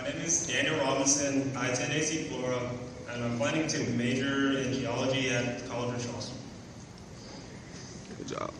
name is Daniel Robinson. I attend AC Flora, and I'm planning to major in geology at College of Charleston. Good job.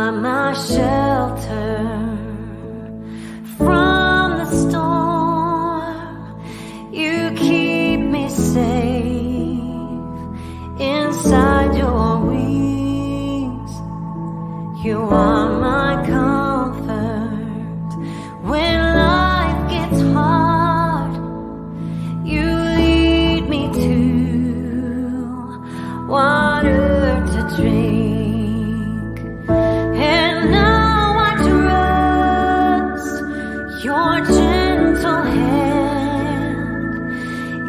are my shelter from the storm. You keep me safe inside your wings. You are my comfort when life gets hard. You lead me to water to drink, and now I trust your gentle hand,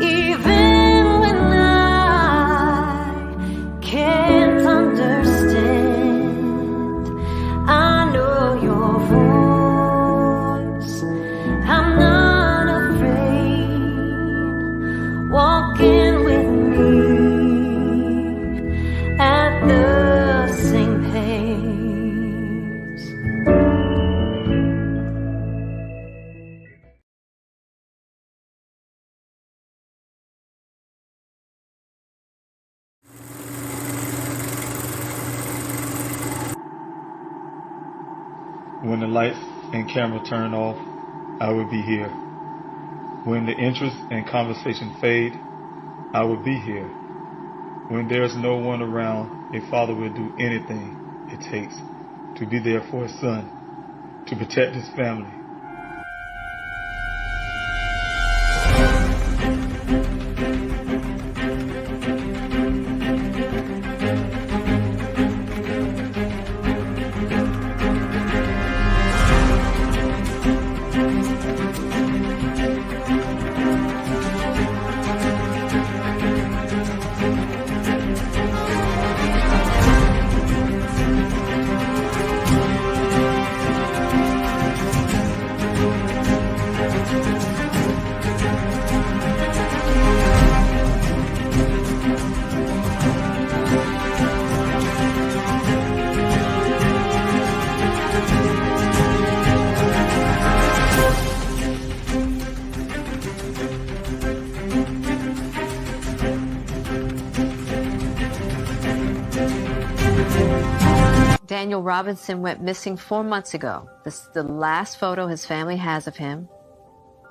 even when I can't understand. I know your voice, I'm not afraid, walking with me at the same pace. When the lights and camera turn off, I will be here. When the interest and conversation fade, I will be here. When there's no one around, a father will do anything it takes to be there for his son, to protect his family. Daniel Robinson went missing 4 months ago. This is the last photo his family has of him.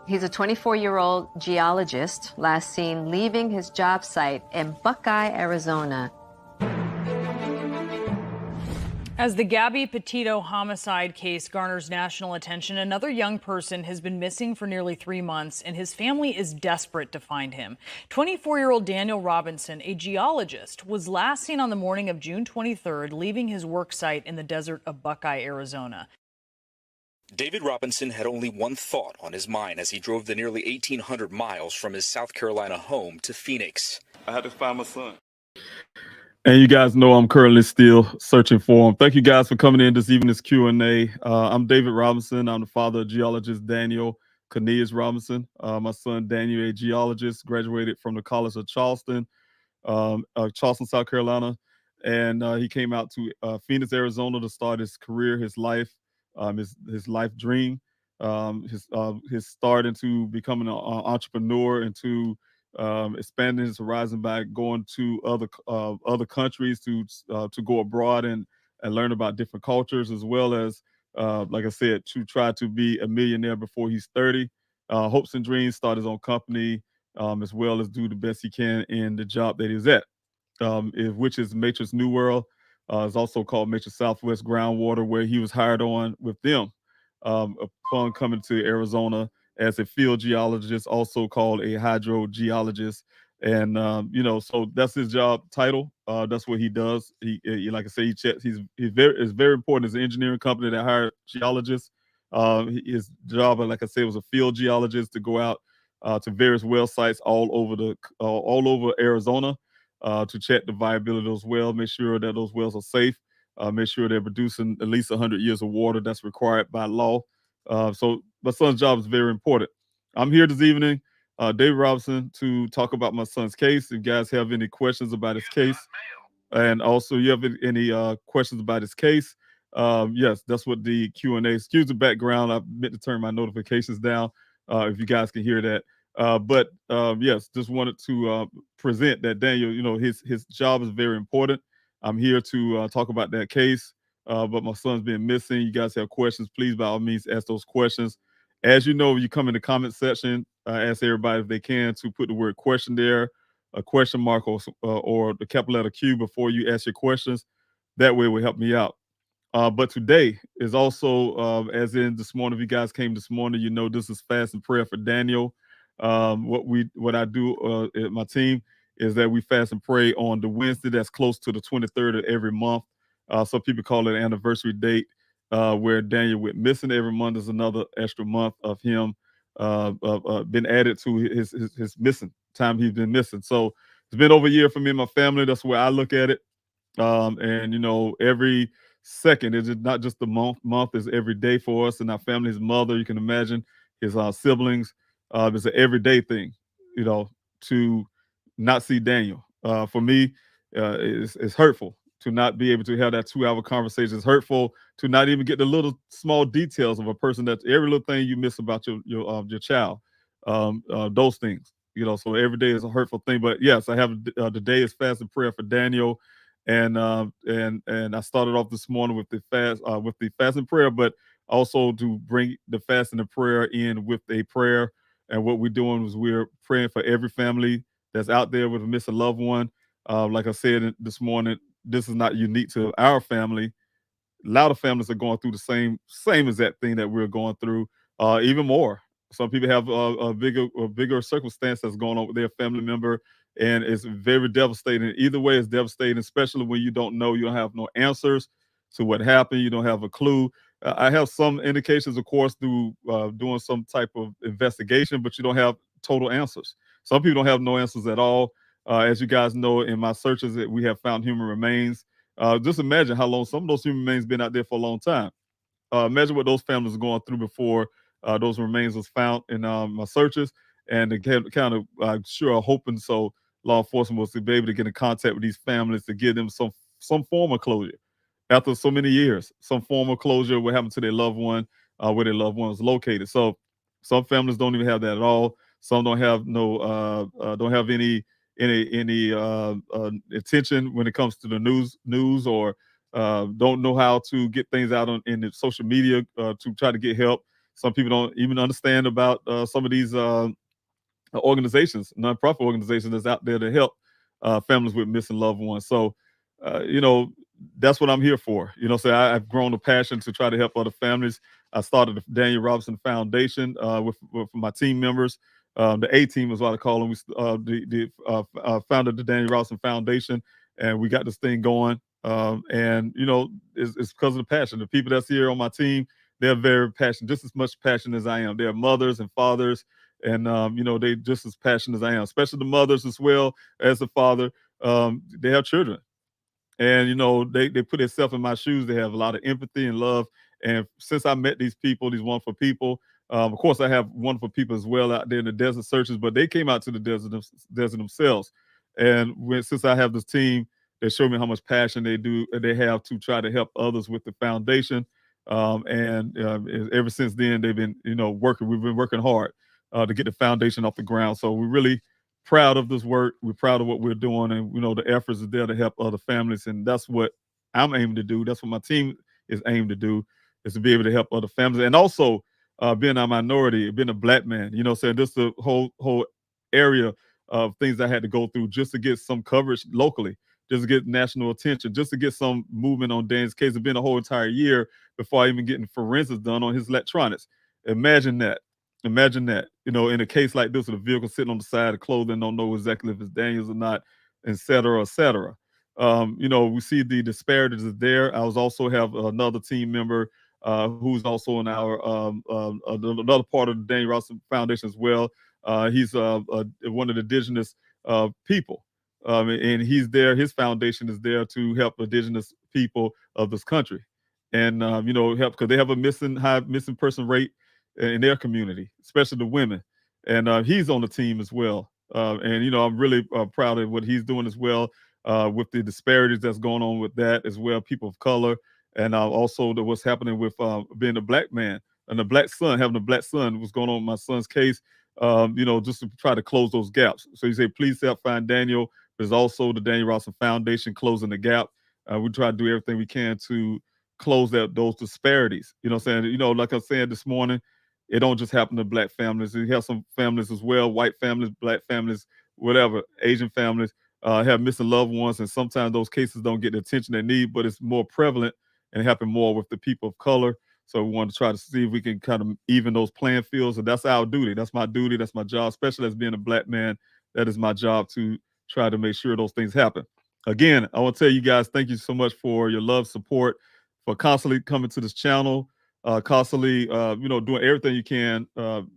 He's a 24-year-old geologist, last seen leaving his job site in Buckeye, Arizona. As the Gabby Petito homicide case garners national attention, another young person has been missing for nearly 3 months, and his family is desperate to find him. 24-year-old Daniel Robinson, a geologist, was last seen on the morning of June 23rd, leaving his work site in the desert of Buckeye, Arizona. David Robinson had only one thought on his mind as he drove the nearly 1,800 miles from his South Carolina home to Phoenix. I had to find my son. And you guys know I'm currently still searching for him. Thank you guys for coming in this evening's Q&A. I'm David Robinson. I'm the father of geologist Daniel Cornelius Robinson. My son Daniel, a geologist, graduated from the College of Charleston, South Carolina. And he came out to Phoenix, Arizona to start his career, his life, his life dream, his start into becoming an entrepreneur, into expanding his horizon by going to other countries to go abroad and learn about different cultures, as well as like I said, to try to be a millionaire before he's 30. Hopes and dreams, start his own company, as well as do the best he can in the job that he's at, which is Matrix New World. It's also called Matrix Southwest Groundwater, where he was hired on with them upon coming to Arizona as a field geologist, also called a hydrogeologist. And, so that's his job title. That's what he does. He like I say, he checks, it's very important as an engineering company that hired geologists. His job, like I said, was a field geologist to go out to various well sites all over Arizona to check the viability of those wells, make sure that those wells are safe, make sure they're producing at least 100 years of water that's required by law. So my son's job is very important. I'm here this evening, David Robinson, to talk about my son's case. If you guys have any questions about his case, and also you have any questions about his case, yes, that's what the Q&A. Excuse the background. I meant to turn my notifications down if you guys can hear that. But yes, just wanted to present that Daniel, his job is very important. I'm here to talk about that case. but my son's been missing. You guys have questions, please, by all means, ask those questions. As you know, you come in the comment section, ask everybody if they can to put the word question there, a question mark or the capital letter Q before you ask your questions. That way it will help me out. But today is also, as in this morning, if you guys came this morning, you know this is fast and prayer for Daniel. What I do at my team is that we fast and pray on the Wednesday that's close to the 23rd of every month. Some people call it an anniversary date, where Daniel went missing. Every month is another extra month of him been added to his missing time he's been missing. So it's been over a year for me and my family. That's where I look at it. And you know, every second is not just the month is every day for us and our family. His mother, you can imagine, his siblings. It's an everyday thing, you know, to not see Daniel. For me, it's hurtful to not be able to have that 2-hour conversation. It's hurtful to not even get the little small details of a person. That every little thing you miss about your child, those things, you know. So every day is a hurtful thing. But yes, I have the day is fast and prayer for Daniel. And I started off this morning with the fast and prayer, but also to bring the fast and the prayer in with a prayer. And what we're doing is we're praying for every family that's out there with a missing loved one. Like I said this morning, this is not unique to our family. A lot of families are going through the same exact thing that we're going through, even more. Some people have a bigger circumstance that's going on with their family member, and it's very devastating. Either way, it's devastating, especially when you don't know, you don't have no answers to what happened. You don't have a clue. I have some indications, of course, through doing some type of investigation, but you don't have total answers. Some people don't have no answers at all. As you guys know, in my searches, that we have found human remains. Just imagine how long some of those human remains been out there for a long time. Imagine what those families are going through before those remains was found in my searches, and again, kind of sure hoping so law enforcement was to be able to get in contact with these families to give them some form of closure after so many years, some form of closure what happened to their loved one, where their loved one was located. So some families don't even have that at all. Some don't have don't have any attention when it comes to the news or don't know how to get things out in the social media to try to get help. Some people don't even understand about some of these organizations, nonprofit organizations that's out there to help families with missing loved ones. So, you know, that's what I'm here for. You know, so I've grown a passion to try to help other families. I started the Daniel Robinson Foundation with my team members. The A team is what I call them. We founded the Daniel Robinson Foundation, and we got this thing going. And you know, it's because of the passion. The people that's here on my team, they're very passionate, just as much passion as I am. They're mothers and fathers, and you know, they just as passionate as I am. Especially the mothers as well as the father. They have children, and you know, they put themselves in my shoes. They have a lot of empathy and love. And since I met these people, these wonderful people, of course, I have wonderful people as well out there in the desert searches, but they came out to the desert themselves. And since I have this team, they show me how much passion they have to try to help others with the foundation. And ever since then, they've been, you know, working. We've been working hard to get the foundation off the ground. So we're really proud of this work. We're proud of what we're doing, and you know, the efforts are there to help other families, and that's what I'm aiming to do. That's what my team is aimed to do, is to be able to help other families, and also being a minority, being a black man. You know, saying this the whole area of things I had to go through just to get some coverage locally, just to get national attention, just to get some movement on Dan's case. It's been a whole entire year before I even getting forensics done on his electronics. Imagine that. Imagine that, you know, in a case like this, with a vehicle sitting on the side of clothing, don't know exactly if it's Daniels or not, et cetera, et cetera. You know, we see the disparities is there. I was also have another team member who's also in our another part of the Daniel Robinson Foundation as well. He's one of the indigenous people, and he's there. His foundation is there to help indigenous people of this country, and you know, help because they have a high missing person rate in their community, especially the women. And he's on the team as well. And you know, I'm really proud of what he's doing as well, with the disparities that's going on with that as well, people of color, and also what's happening with being a black man and a black son, having a black son, what's going on with my son's case, you know, just to try to close those gaps. So you say, please help find Daniel. There's also the Daniel Robinson Foundation closing the gap. We try to do everything we can to close those disparities. You know what I'm saying? You know, like I said this morning, it don't just happen to black families. You have some families as well, white families, black families, whatever, Asian families have missing loved ones, and sometimes those cases don't get the attention they need, but it's more prevalent and happen more with the people of color. So we want to try to see if we can kind of even those playing fields, and that's our duty. That's my duty. That's my job, especially as being a black man. That is my job to try to make sure those things happen. Again, I want to tell you guys, thank you so much for your love, support, for constantly coming to this channel, constantly, you know, doing everything you can.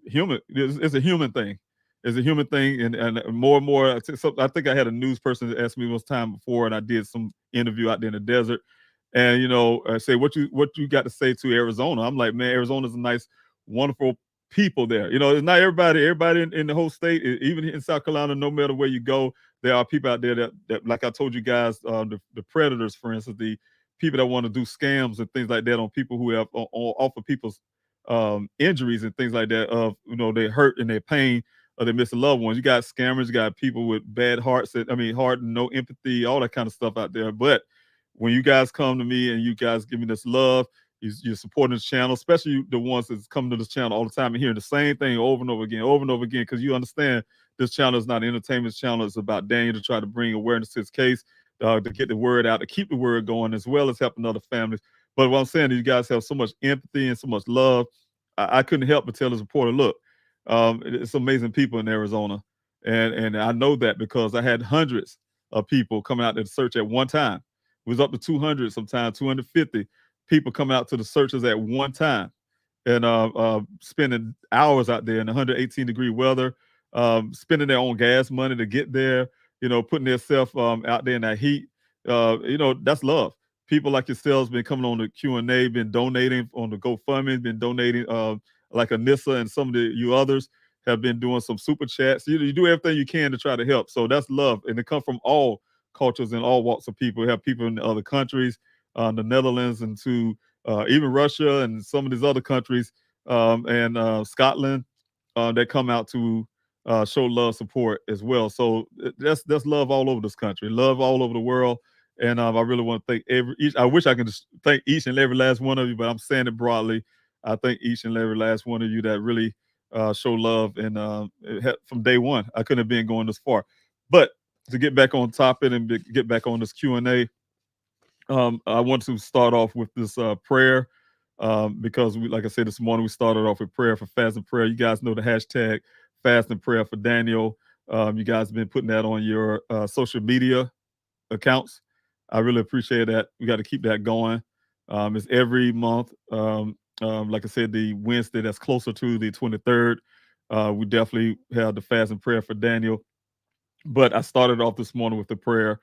Human, it's a human thing. It's a human thing, and more and more. I think I had a news person that asked me one time before, and I did some interview out there in the desert, and you know, say what you got to say to Arizona. I'm like, man, Arizona's a nice, wonderful people there. You know, it's not everybody in the whole state, even in South Carolina, no matter where you go, there are people out there that like I told you guys, the predators, for instance, the people that want to do scams and things like that on people who have off of people's injuries and things like that, of, you know, they hurt and their pain, or they miss a loved ones. You got scammers, you got people with bad hearts, heart and no empathy, all that kind of stuff out there. But when you guys come to me and you guys give me this love, you're supporting this channel, especially the ones that's coming to this channel all the time and hearing the same thing over and over again, because you understand this channel is not an entertainment channel. It's about Daniel to try to bring awareness to his case, to get the word out, to keep the word going, as well as helping other families. But what I'm saying is you guys have so much empathy and so much love. I couldn't help but tell this reporter, look, it's amazing people in Arizona. And I know that because I had hundreds of people coming out to the search at one time. It was up to 200, sometimes 250 people coming out to the searches at one time, and spending hours out there in 118-degree weather, spending their own gas money to get there, you know, putting themselves out there in that heat. You know, that's love. People like yourselves been coming on the Q&A, been donating on the GoFundMe, been donating like Anissa and some of you others have been doing some super chats. You do everything you can to try to help. So that's love. And it comes from all cultures and all walks of people. We have people in other countries, the Netherlands, and to even Russia and some of these other countries, and Scotland, that come out to show love, support as well. So that's love all over this country, love all over the world. And I really want to thank I wish I could just thank each and every last one of you, but I'm saying it broadly. I thank each and every last one of you that really show love, and from day one. I couldn't have been going this far. But to get back on topic and get back on this Q&A, I want to start off with this prayer, because like I said, this morning we started off with prayer for fast and prayer. You guys know the hashtag fast and prayer for Daniel. You guys have been putting that on your social media accounts. I really appreciate that. We got to keep that going. It's every month. Like I said, the Wednesday that's closer to the 23rd, we definitely have the fast and prayer for Daniel. But I started off this morning with the prayer,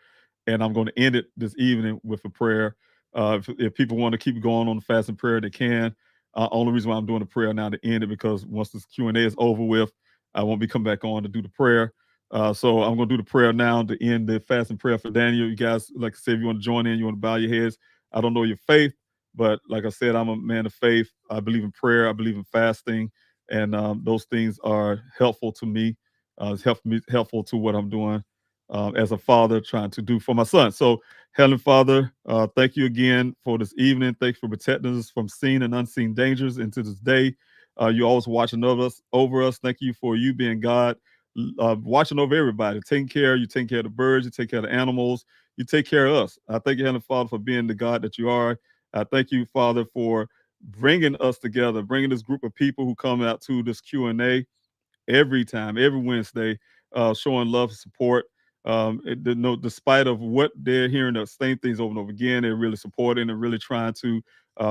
and I'm going to end it this evening with a prayer. If people want to keep going on the fast and prayer, they can. Only reason why I'm doing the prayer now to end it, because once this Q&A is over with, I won't be coming back on to do the prayer. So I'm going to do the prayer now to end the fast and prayer for Daniel. You guys, like I said, if you want to join in, you want to bow your heads. I don't know your faith, but like I said, I'm a man of faith. I believe in prayer. I believe in fasting, and those things are helpful to me. It's helpful to what I'm doing as a father, trying to do for my son. So, Heavenly Father, thank you again for this evening. Thank you for protecting us from seen and unseen dangers into this day. You're always watching over us. Thank you for you being God, watching over everybody, taking care. You take care of the birds. You take care of the animals. You take care of us. I thank you, Heavenly Father, for being the God that you are. I thank you, Father, for bringing us together, bringing this group of people who come out to this Q&A every time, every Wednesday, showing love and support. Despite of what they're hearing the same things over and over again, they're really supporting and really trying to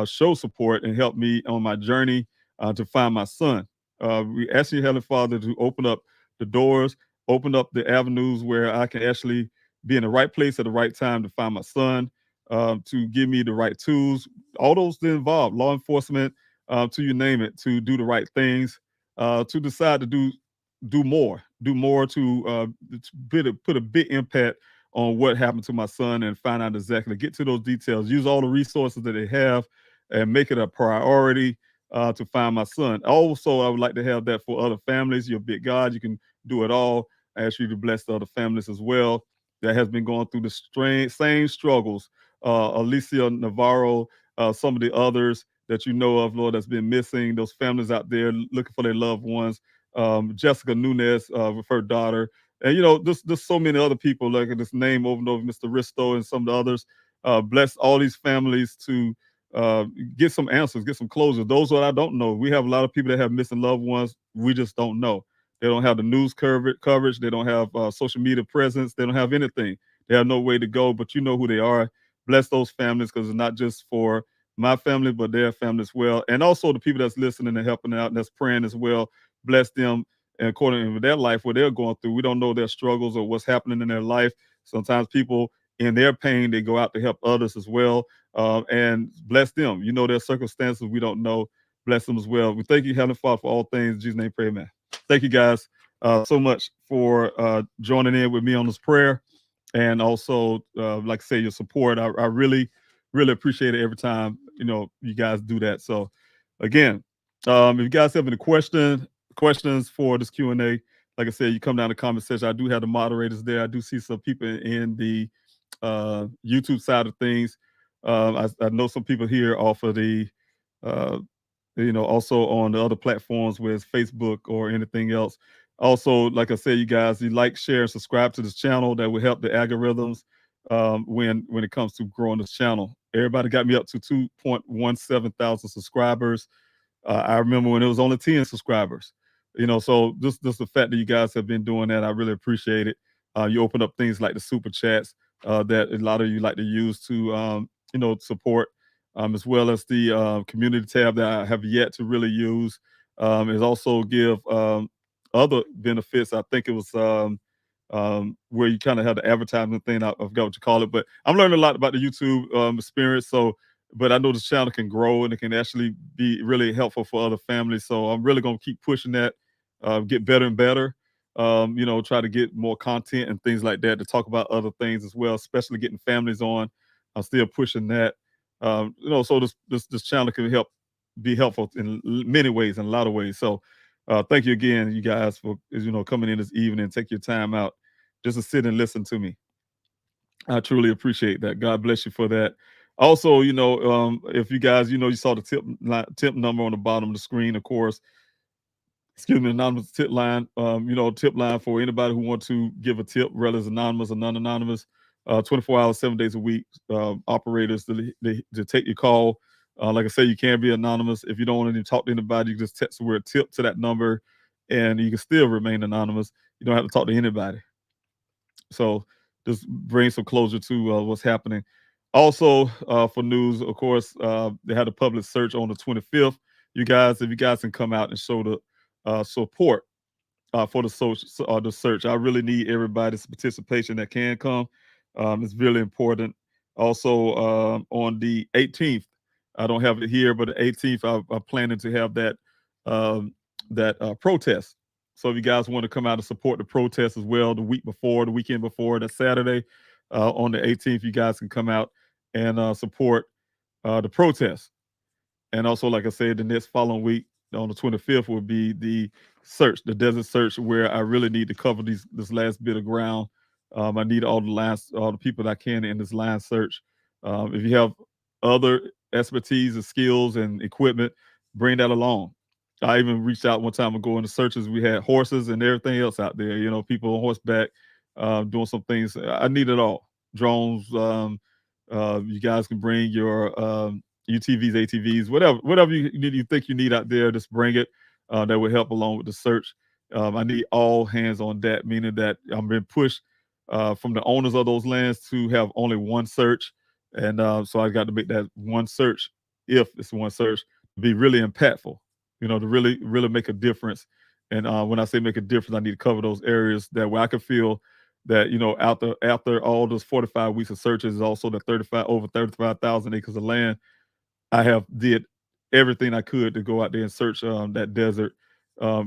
show support and help me on my journey to find my son. We ask you, Heavenly Father, to open up the doors, open up the avenues where I can actually be in the right place at the right time to find my son, to give me the right tools, all those that involve law enforcement, to you name it, to do the right things, to decide to do more to put a big impact on what happened to my son, and find out exactly, get to those details, use all the resources that they have, and make it a priority to find my son. Also, I would like to have that for other families. You're a big God. You can do it all. I ask you to bless the other families as well that has been going through the same struggles. Alicia Navarro, some of the others that you know of, Lord, that's been missing, those families out there looking for their loved ones. Jessica Nunez with her daughter. And, just so many other people, like this name over and over, Mr. Risto and some of the others. Bless all these families to uh, get some answers, get some closure. Those that I don't know. We have a lot of people that have missing loved ones. We just don't know. They don't have the news coverage. They don't have social media presence. They don't have anything. They have no way to go, but you know who they are. Bless those families, because it's not just for my family, but their family as well. And also the people that's listening and helping out and that's praying as well. Bless them and according to their life, what they're going through. We don't know their struggles or what's happening in their life. Sometimes people in their pain, they go out to help others as well. And bless them. You know their circumstances. We don't know. Bless them as well. We thank you, Heavenly Father, for all things. In Jesus' name, pray, amen. Thank you guys so much for joining in with me on this prayer. And also, like I say, your support. I really, really appreciate it every time, you guys do that. So again, if you guys have any questions for this Q&A, like I said, you come down to the comment section. I do have the moderators there. I do see some people in the YouTube side of things. I know some people here off of the, also on the other platforms with Facebook or anything else. Also, like I said, you guys, you like, share, and subscribe to this channel. That will help the algorithms when it comes to growing this channel. Everybody got me up to 2.17 thousand subscribers. I remember when it was only 10 subscribers. So just the fact that you guys have been doing that, I really appreciate it. You open up things like the super chats that a lot of you like to use to support, as well as the community tab that I have yet to really use. Is also give other benefits. I think it was where you kind of have the advertisement thing. I forgot what you call it, but I'm learning a lot about the YouTube experience. So, but I know this channel can grow and it can actually be really helpful for other families. So I'm really going to keep pushing that, get better and better. Try to get more content and things like that to talk about other things as well, especially getting families on. I'm still pushing that. So this channel can be helpful in many ways, in a lot of ways. So thank you again, you guys, for coming in this evening, take your time out just to sit and listen to me. I truly appreciate that. God bless you for that. Also, if you guys, you saw the tip number on the bottom of the screen, of course. Excuse me, anonymous tip line. Tip line for anybody who wants to give a tip, whether it's anonymous or non-anonymous. 24 hours, 7 days a week. Operators to take your call. Like I said, you can be anonymous. If you don't want to talk to anybody, you just text the word tip to that number, and you can still remain anonymous. You don't have to talk to anybody. So just bring some closure to what's happening. Also, for news, of course, they had a public search on the 25th. You guys, if you guys can come out and show the support for the search, I really need everybody's participation that can come. It's really important. Also, on the 18th, I don't have it here, but the 18th, I'm planning to have that protest. So if you guys want to come out and support the protest as well, the weekend before, that Saturday, on the 18th, you guys can come out and support the protest. And also, like I said, the next following week, on the 25th, will be the search, the desert search, where I really need to cover this last bit of ground. I need all the people that I can in this line search. If you have other expertise and skills and equipment, bring that along. I even reached out one time ago in the searches. We had horses and everything else out there, people on horseback doing some things. I need it all. Drones, you guys can bring your UTVs, ATVs, whatever you think you need out there, just bring it. That would help along with the search. I need all hands on that, meaning that I'm being pushed from the owners of those lands to have only one search. And so I got to make that one search, if it's one search, be really impactful, to really, really make a difference. And when I say make a difference, I need to cover those areas that where I can feel that, after all those 45 weeks of searches, is also the over 35,000 acres of land. I have did everything I could to go out there and search that desert.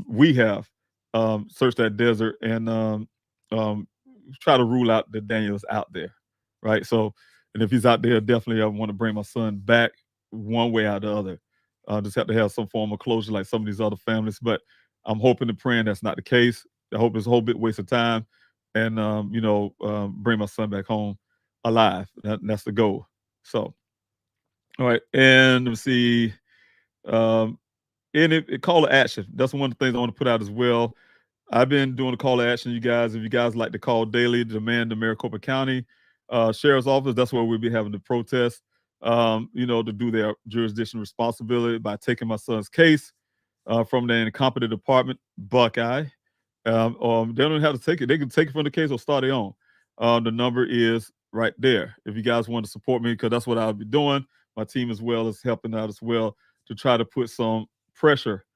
We have searched that desert and try to rule out that Daniel's out there, right? So, and if he's out there, definitely I want to bring my son back one way or the other. Just have to have some form of closure like some of these other families. But I'm hoping and praying that's not the case. I hope it's a whole bit waste of time, and bring my son back home alive. That's the goal. So All right, and let me see. Um, and it call to action. That's one of the things I want to put out as well. I've been doing a call to action, you guys. If you guys like to call daily, demand the Maricopa County Sheriff's Office. That's where we'll be having the protest. To do their jurisdiction responsibility by taking my son's case from the incompetent department, Buckeye. They don't have to take it. They can take it from the case or start their own. The number is right there. If you guys want to support me, because that's what I'll be doing. My team as well is helping out as well to try to put some pressure.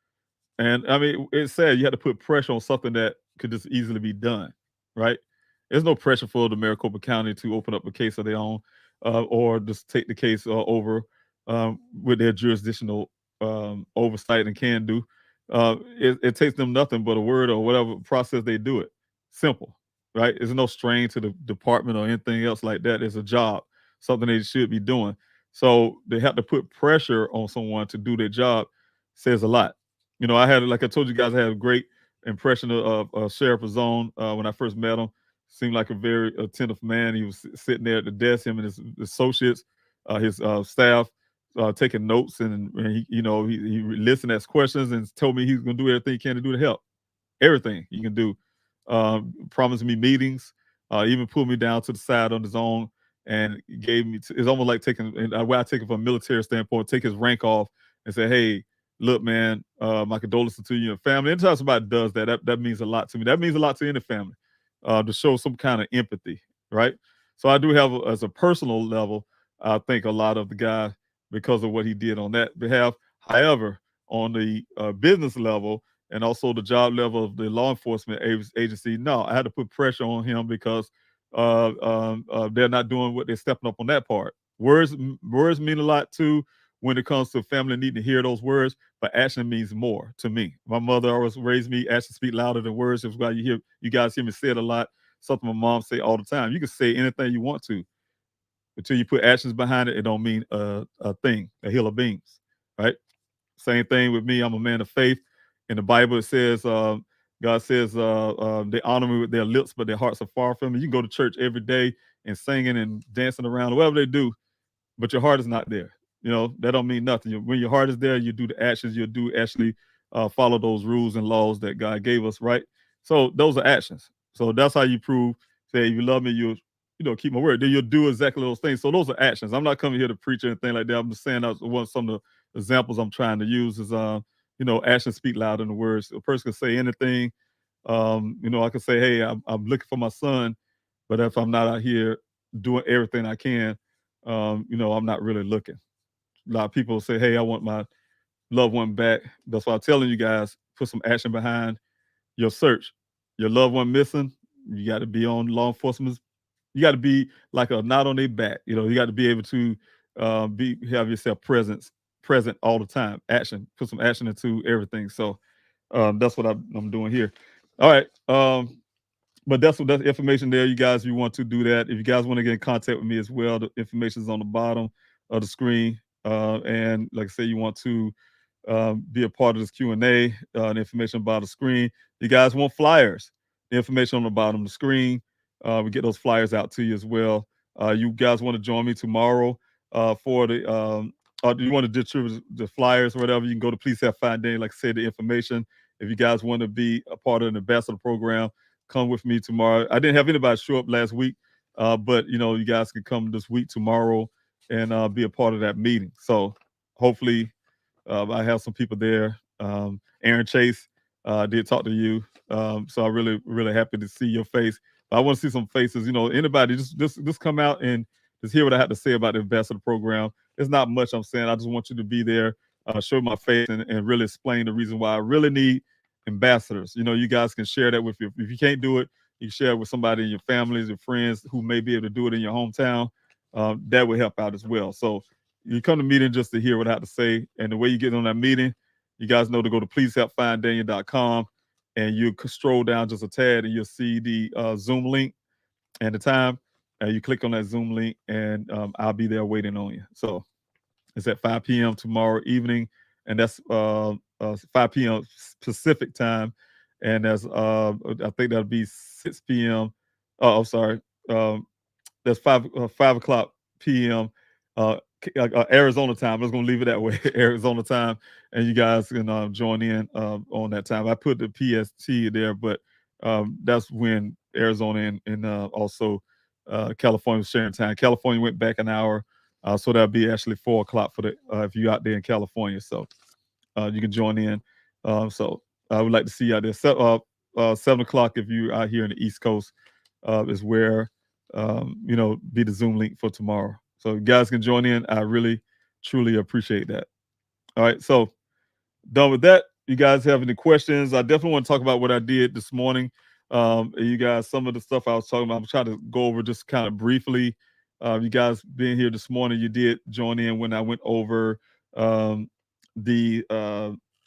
And I mean, it's sad you had to put pressure on something that could just easily be done, right? There's no pressure for the Maricopa County to open up a case of their own or just take the case over with their jurisdictional oversight and can do. It takes them nothing but a word or whatever process they do it. Simple, right? There's no strain to the department or anything else like that. It's a job, something they should be doing. So they have to put pressure on someone to do their job. Says a lot. I had, like I told you guys, I had a great impression of Sheriff Zone when I first met him. Seemed like a very attentive man. He was sitting there at the desk, him and his associates, his staff, taking notes, and he listened, asked questions, and told me he's going to do everything he can to do to help. Everything he can do. Promised me meetings, even pulled me down to the side on his own, and gave me. It's almost like taking, where I take it from a military standpoint, take his rank off and say, "Hey, look, man, my condolences to you and family." Anytime somebody does that means a lot to me. That means a lot to any family, to show some kind of empathy, right? So I do have, as a personal level, I think a lot of the guy because of what he did on that behalf. However, on the business level and also the job level of the law enforcement agency, no, I had to put pressure on him because they're not doing what they're stepping up on that part. Words mean a lot too when it comes to family needing to hear those words, but action means more to me. My mother always raised me, actions speak louder than words. That's why you guys hear me say it a lot. Something my mom say all the time. You can say anything you want to, until you put actions behind it, it don't mean a thing, a hill of beans, right? Same thing with me. I'm a man of faith. In the Bible, it says, God says, they honor me with their lips, but their hearts are far from me. You can go to church every day and singing and dancing around, whatever they do, but your heart is not there. That don't mean nothing. When your heart is there, you do the actions. You do actually follow those rules and laws that God gave us, right? So those are actions. So that's how you prove, say, if you love me, you'll keep my word. Then you'll do exactly those things. So those are actions. I'm not coming here to preach or anything like that. I'm just saying that's some of the examples I'm trying to use is, actions speak louder than the words. A person can say anything. I can say, hey, I'm looking for my son, but if I'm not out here doing everything I can, I'm not really looking. A lot of people say, hey, I want my loved one back. That's why I'm telling you guys, put some action behind your search. Your loved one missing, you got to be on law enforcement. You got to be like a knot on their back. You got to be able to have yourself present all the time. Action, put some action into everything. So that's what I'm doing here. All right. But that's information there, you guys. If you want to do that, if you guys want to get in contact with me as well, the information is on the bottom of the screen. And like I said, you want to be a part of this Q&A, the information about the screen. You guys want flyers, the information on the bottom of the screen. We get those flyers out to you as well. You guys want to join me tomorrow for the, or do you want to distribute the flyers or whatever? You can go to Please Have Fine Day, like I said, the information. If you guys want to be a part of the ambassador program, come with me tomorrow. I didn't have anybody show up last week, but you guys can come this week tomorrow and be a part of that meeting. So hopefully I have some people there. Aaron Chase did talk to you. So I'm really, really happy to see your face. I want to see some faces. Anybody, just come out and just hear what I have to say about the ambassador program. There's not much I'm saying. I just want you to be there, show my face, and really explain the reason why I really need ambassadors. You guys can share that with you. If you can't do it, you can share it with somebody in your families, your friends who may be able to do it in your hometown. That would help out as well. So you come to meeting just to hear what I have to say. And the way you get on that meeting, you guys know to go to pleasehelpfinddaniel.com and you scroll down just a tad and you'll see the Zoom link and the time. And you click on that Zoom link and I'll be there waiting on you. So it's at 5 p.m. tomorrow evening. And that's 5 p.m. Pacific time. And that's, I think that'll be 6 p.m. Oh, I'm sorry. That's 5 o'clock p.m. Arizona time. I was going to leave it that way, Arizona time, and you guys can join in on that time. I put the PST there, but that's when Arizona and also California was sharing time. California went back an hour, so that'll be actually 4 o'clock for the if you're out there in California. So you can join in. So I would like to see you out there. 7 o'clock if you out here in the East Coast is where be the Zoom link for tomorrow. So you guys can join in. I really, truly appreciate that. All right, so done with that. You guys have any questions? I definitely want to talk about what I did this morning. You guys, some of the stuff I was talking about, I'm trying to go over just kind of briefly. You guys being here this morning, you did join in when I went over the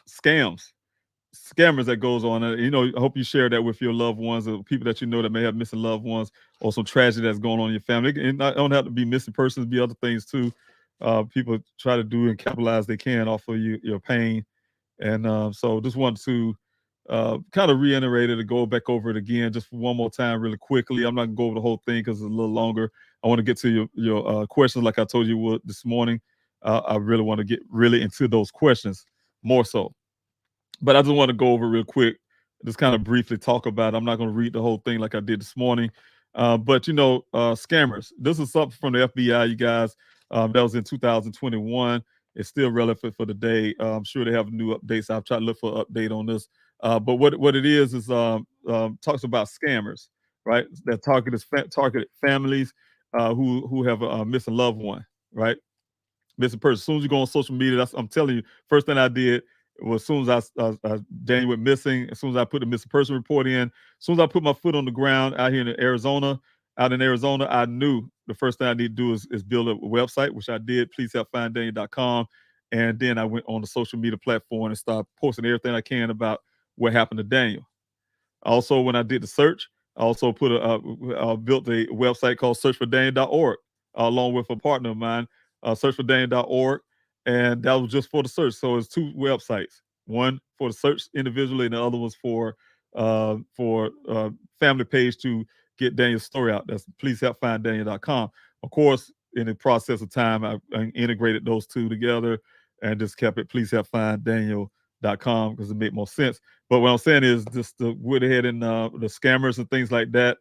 scammers that goes on. I hope you share that with your loved ones or people that you know that may have missing loved ones or some tragedy that's going on in your family. And I don't have to be missing persons, be other things too. People try to do and capitalize they can off of your pain. And so just want to kind of reiterate it and go back over it again just one more time really quickly. I'm not going to go over the whole thing because it's a little longer. I want to get to your questions like I told you would this morning. I really want to get really into those questions more so. But I just want to go over real quick, just kind of briefly talk about it. I'm not going to read the whole thing like I did this morning. But, scammers. This is something from the FBI, you guys. That was in 2021. It's still relevant for the day. I'm sure they have new updates. I've tried to look for an update on this. But what it is talks about scammers, right? That targeted families who have a missing loved one, right? Missing person. As soon as you go on social media, I'm telling you, first thing I did was as soon as Daniel went missing, as soon as I put the missing person report in, as soon as I put my foot on the ground out here in Arizona, I knew the first thing I need to do is build a website, which I did, pleasehelpfinddaniel.com. And then I went on the social media platform and started posting everything I can about what happened to Daniel. Also, when I did the search, I also built a website called searchfordaniel.org, along with a partner of mine, searchfordaniel.org. And that was just for the search. So it's 2 websites, one for the search individually and the other was for family page to get Daniel's story out. That's pleasehelpfinddaniel.com. Of course, in the process of time, I integrated those 2 together and just kept it pleasehelpfinddaniel.com because it made more sense. But what I'm saying is just the went ahead and the scammers and things like that,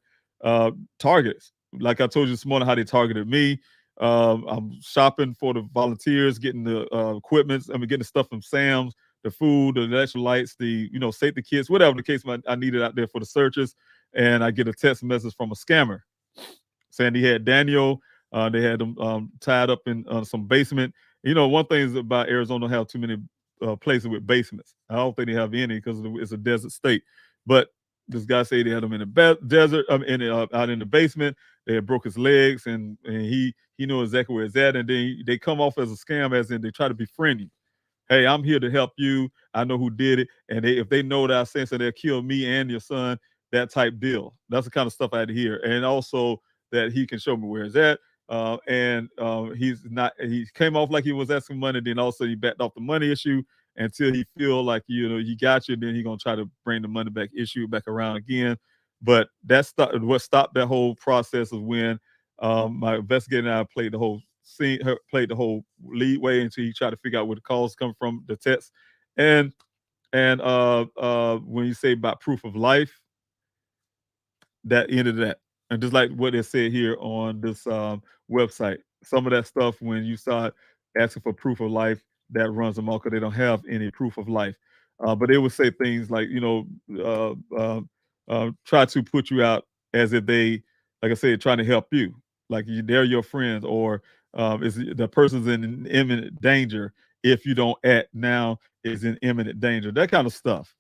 targets. Like I told you this morning, how they targeted me. I'm shopping for the volunteers, getting the equipment. Getting the stuff from Sam's, the food, the electrolytes, the safety kits, whatever the case I needed out there for the searches. And I get a text message from a scammer saying he had Daniel. They had him tied up in some basement. One thing is about Arizona, don't have too many places with basements. I don't think they have any because it's a desert state. But this guy said they had him in the desert, out in the basement. They had broke his legs, and he knew exactly where it's at. And then they come off as a scam, as in they try to befriend you. Hey, I'm here to help you. I know who did it, and if they know that I sense that they'll kill me and your son, that type deal. That's the kind of stuff I had to hear, and also that he can show me where it's at. He's not. He came off like he was asking money, then also he backed off the money issue until he feel like he got you. Then he gonna try to bring the money back issue back around again. But what stopped that whole process is when my investigator and I played the whole lead way until he tried to figure out where the calls come from, the text, and when you say about proof of life, that ended that. And just like what they said here on this website, some of that stuff, when you start asking for proof of life, that runs them off because they don't have any proof of life. But they would say things like, try to put you out as if they, like I said, trying to help you, like they're your friends, or is the person's in imminent danger. If you don't act now, is in imminent danger. That kind of stuff.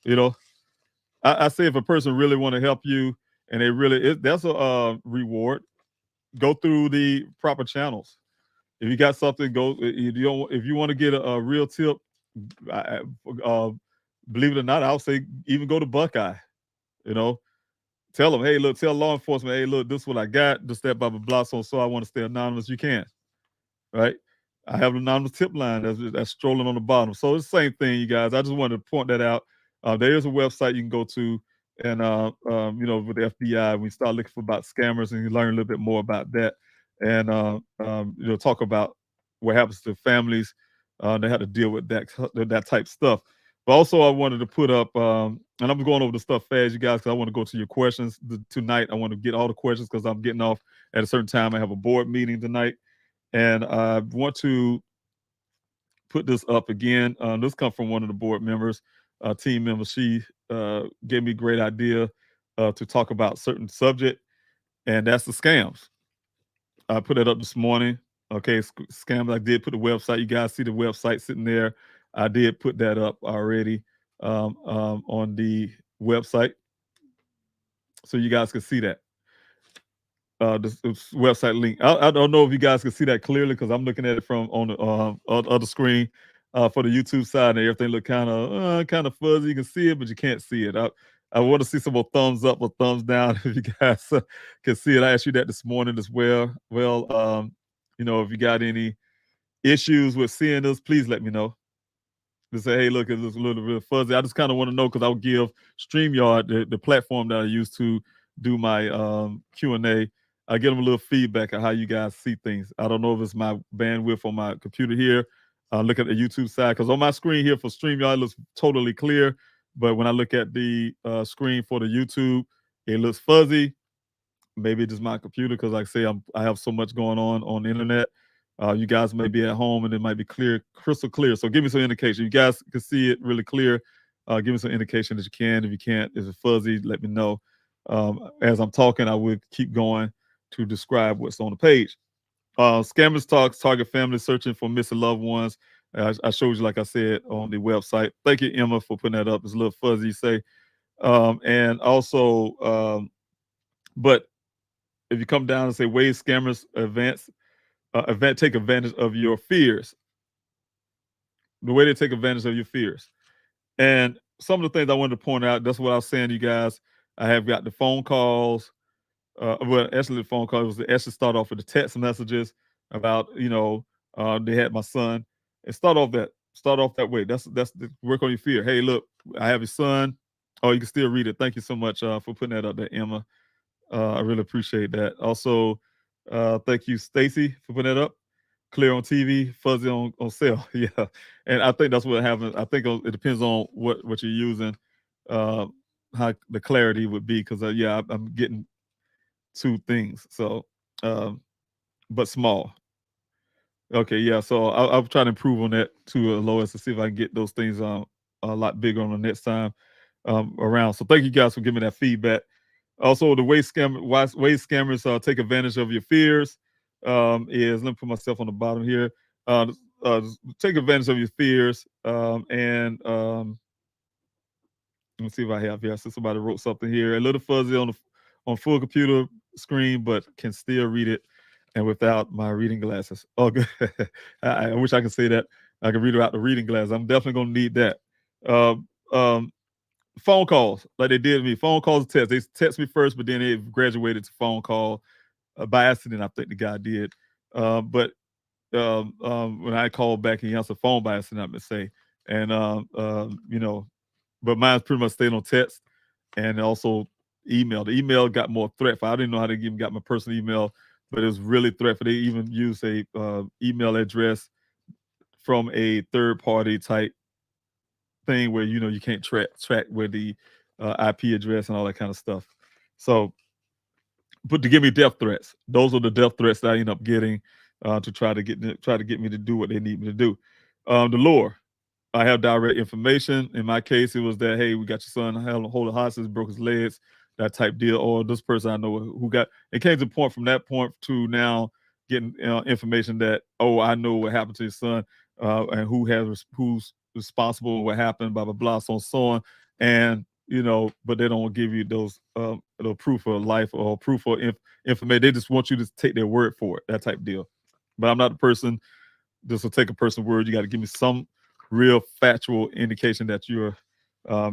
I say if a person really want to help you, and they really, that's a reward. Go through the proper channels. If you got something, go. If you want to get a real tip, believe it or not, I'll say even go to Buckeye. Tell them, hey, look, tell law enforcement, hey, look, this is what I got. Just that blah blah blah. So I want to stay anonymous. You can, right? I have an anonymous tip line that's strolling on the bottom. So it's the same thing, you guys. I just wanted to point that out. There is a website you can go to, and with the FBI, we start looking for about scammers, and you learn a little bit more about that, and talk about what happens to families that have to deal with that type stuff. But also, I wanted to put up, and I'm going over the stuff fast, you guys, because I want to go to your questions tonight. I want to get all the questions because I'm getting off at a certain time. I have a board meeting tonight, and I want to put this up again. This comes from one of the board members, team members. She gave me a great idea to talk about certain subject, and that's the scams. I put it up this morning. Okay, scams. I did put the website. You guys see the website sitting there. I did put that up already on the website, so you guys can see that. This website link. I don't know if you guys can see that clearly because I'm looking at it from on the other screen for the YouTube side, and everything look kind of fuzzy. You can see it, but you can't see it. I want to see some more thumbs up or thumbs down if you guys can see it. I asked you that this morning as well. Well, if you got any issues with seeing this, please let me know. To say, hey, look, it looks a little bit fuzzy. I just kind of want to know because I'll give StreamYard, the platform that I use to do my Q&A. I get them a little feedback on how you guys see things. I don't know if it's my bandwidth on my computer here. Look at the YouTube side, because on my screen here for StreamYard, it looks totally clear. But when I look at the screen for the YouTube, it looks fuzzy. Maybe it's just my computer, because like I say, I have so much going on the internet. You guys may be at home and it might be clear, crystal clear. So give me some indication. You guys can see it really clear. Give me some indication that you can. If you can't, if it's fuzzy, let me know. As I'm talking, I will keep going to describe what's on the page. Scammers talks, target families searching for missing loved ones. I showed you, like I said, on the website. Thank you, Emma, for putting that up. It's a little fuzzy, you say. And also, but if you come down and say ways scammers take advantage of your fears, the way they take advantage of your fears. And some of the things I wanted to point out, that's what I was saying to you guys. I have got the phone calls. Well, actually, the phone call was actually start off with the text messages about, they had my son. And start off that way. That's the work on your fear. Hey, look, I have your son. Oh, you can still read it. Thank you so much for putting that up there, Emma. I really appreciate that. Also, thank you, Stacy, for putting that up. Clear on TV, fuzzy on cell. Yeah, and I think that's what happens. I think it depends on what you're using, how the clarity would be. Because I'm getting two things. So, but small. Okay, yeah. So I'll try to improve on that too, Lois, to see if I can get those things a lot bigger on the next time around. So thank you guys for giving me that feedback. Also, the way scammers take advantage of your fears is, let me put myself on the bottom here. Take advantage of your fears and let me see if I have here. So somebody wrote something here. A little fuzzy on full computer screen, but can still read it, and without my reading glasses. Oh, good. I wish I could say that. I can read without the reading glasses. I'm definitely going to need that. Phone calls, like they did me. Phone calls and text. They text me first, but then they graduated to phone call by accident. I think the guy did. But when I called back, he answered the phone by accident, I'm gonna say. And but mine's pretty much stayed on text and also email. The email got more threatful. I didn't know how to even got my personal email, but it was really threatful. They even used a email address from a third party type thing where you can't track where the IP address and all that kind of stuff. So, but to give me death threats, those are the death threats that I end up getting to try to get me to do what they need me to do. The lure, I have direct information. In my case, it was that, hey, we got your son hold a hostage, broke his legs, that type deal. Or this person I know who got. It came to the point from that point to now getting information that, oh, I know what happened to your son and who's responsible for what happened, blah blah blah, so on. And but they don't give you those the proof of life or proof of information. They just want you to take their word for it, that type deal. But I'm not the person. This will take a person's word. You got to give me some real factual indication that you're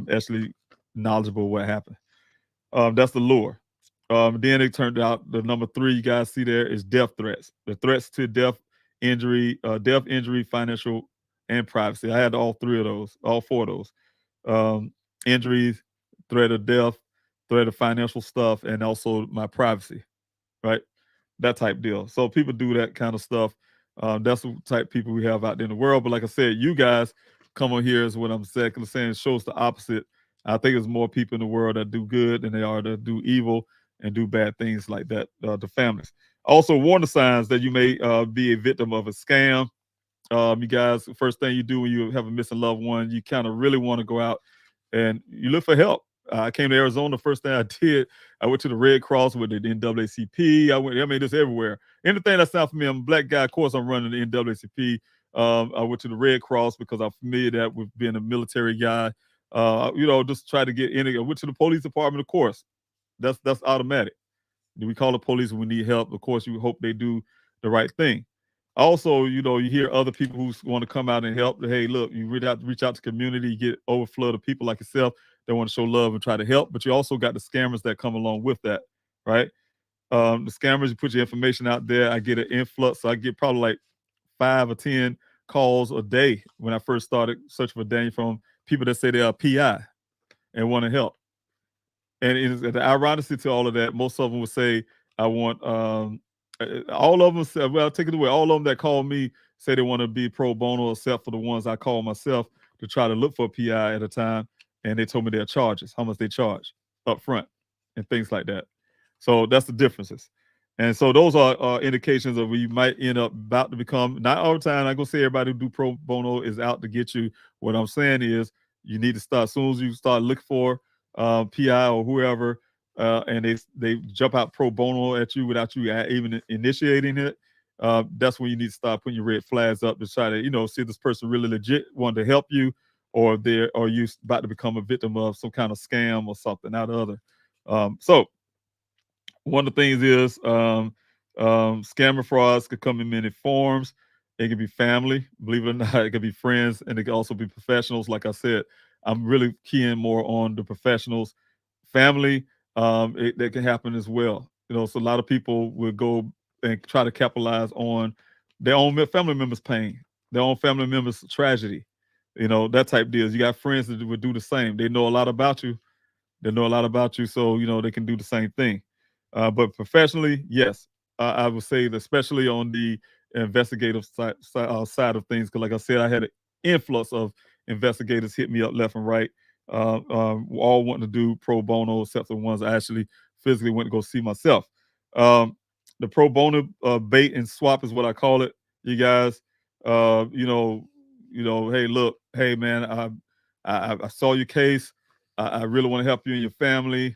actually knowledgeable of what happened. That's the lure. Then it turned out the number 3 you guys see there is death threats. The threats to death, injury, financial, and privacy. I had all 4 of those. Injuries, threat of death, threat of financial stuff, and also my privacy, right? That type deal. So people do that kind of stuff That's the type of people we have out there in the world. But like I said, you guys come on here is what I'm saying shows the opposite. I think there's more people in the world that do good than they are that do evil and do bad things like that to families. Also, warn the signs that you may be a victim of a scam. You guys, the first thing you do when you have a missing loved one, you kind of really want to go out and you look for help. I came to Arizona. The first thing I did, I went to the Red Cross with the NAACP. I mean, this everywhere. Anything that sounds familiar, I'm a black guy. Of course, I'm running the NAACP. I went to the Red Cross because I'm familiar that with being a military guy. Just try to get in. I went to the police department, of course. That's automatic. We call the police when we need help. Of course, you hope they do the right thing. Also, you hear other people who want to come out and help. Hey, look, you reach out to community, you get overflow of people like yourself that want to show love and try to help. But you also got the scammers that come along with that, right? The scammers, you put your information out there. I get an influx. So I get probably like 5 or 10 calls a day when I first started searching for Daniel from people that say they are PI and want to help. And the ironically to all of that, most of them would say, I want, all of them say, well, take it away. All of them that call me say they want to be pro bono, except for the ones I call myself to try to look for a PI at a time. And they told me their charges, how much they charge up front and things like that. So that's the differences. And so those are indications of where you might end up about to become, not all the time, I'm going to say everybody who do pro bono is out to get you. What I'm saying is you need to start, as soon as you start looking for PI or whoever, and they jump out pro bono at you without you even initiating it, that's when you need to start putting your red flags up to try to, see if this person really legit wanted to help you, or you about to become a victim of some kind of scam or something, not other. So one of the things is scammer frauds could come in many forms. It could be family, believe it or not. It could be friends, and it could also be professionals. Like I said, I'm really keying more on the professionals. Family, that can happen as well. So a lot of people will go and try to capitalize on their own family members' pain, their own family members' tragedy. That type deals. You got friends that would do the same. They know a lot about you. So they can do the same thing. But professionally, yes, I would say that especially on the investigative side of things, because like I said, I had an influx of investigators hit me up left and right, all wanting to do pro bono, except for the ones I actually physically went to go see myself. The pro bono bait and swap is what I call it. You guys, hey, look, hey man, I saw your case. I really want to help you and your family.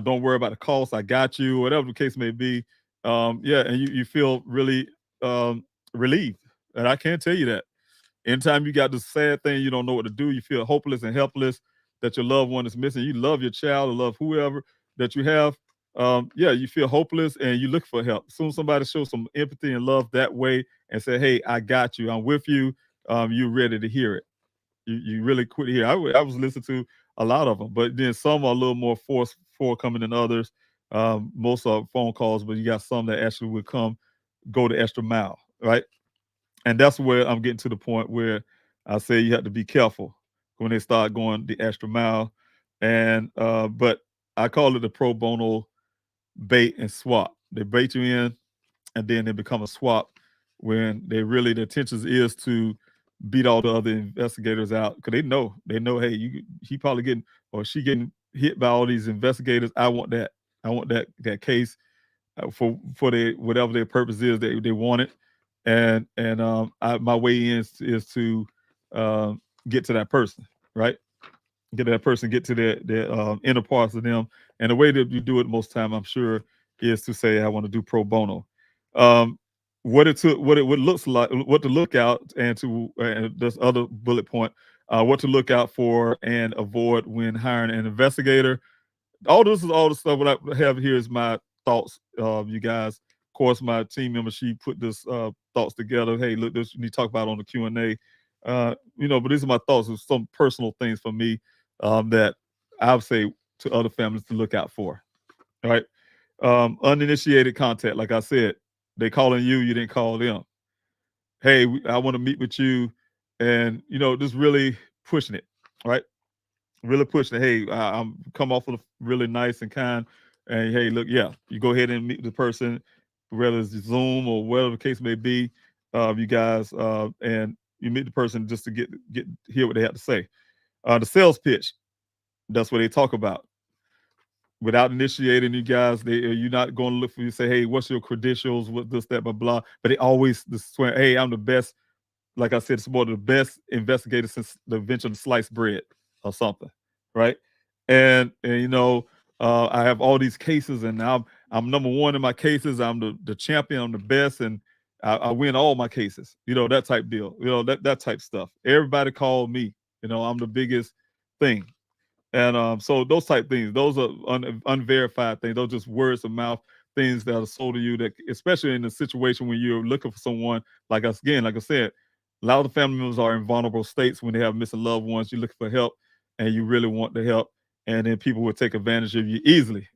Don't worry about the cost. I got you, whatever the case may be. And you feel really relieved. And I can't tell you that. Anytime you got this sad thing, you don't know what to do, you feel hopeless and helpless that your loved one is missing. You love your child or love whoever that you have. You feel hopeless and you look for help. As soon as somebody shows some empathy and love that way and say, hey, I got you, I'm with you, you're ready to hear it. You really quit here. I was listening to a lot of them, but then some are a little more forthcoming than others. Most are phone calls, but you got some that actually would go the extra mile, right? And that's where I'm getting to the point where I say you have to be careful when they start going the extra mile. And but I call it the pro bono bait and swap. They bait you in, and then they become a swap when the intention is to beat all the other investigators out, because they know, hey, he probably getting, or she getting hit by all these investigators. I want that case for whatever their purpose is, they want it. And my way in is to get to that person, right? Get that person, get to their inner parts of them. And the way that you do it most time, I'm sure, is to say, I want to do pro bono. What it looks like, what to look out, and this other bullet point, what to look out for and avoid when hiring an investigator. All this is all the stuff. What I have here is my thoughts, you guys. Of course, my team member, she put this thoughts together. Hey, look, this you need to talk about on the Q&A. But these are my thoughts of some personal things for me that I would say to other families to look out for. All right. Uninitiated contact, like I said, they calling you, you didn't call them. Hey, I want to meet with you, and just really pushing it, right? Really pushing it. Hey, I'm come off of really nice and kind, and hey, look, yeah, you go ahead and meet the person, whether it's Zoom or whatever the case may be. you guys, and you meet the person just to hear what they have to say. The sales pitch, that's what they talk about. Without initiating you guys, you're not going to look for you, say, hey, what's your credentials, what this, that, blah, blah. But they always swear, hey, I'm the best. Like I said, it's one of the best investigators since the invention of sliced bread or something, right? And you know, I have all these cases, and I'm number one in my cases. I'm the champion. I'm the best, and I win all my cases. You know, that type deal. You know, that type stuff. Everybody called me. You know, I'm the biggest thing. And so those type things, those are unverified things. Those are just words of mouth, things that are sold to you, that especially in a situation when you're looking for someone like us. Again, like I said, a lot of the family members are in vulnerable states when they have missing loved ones. You're looking for help and you really want the help. And then people will take advantage of you easily,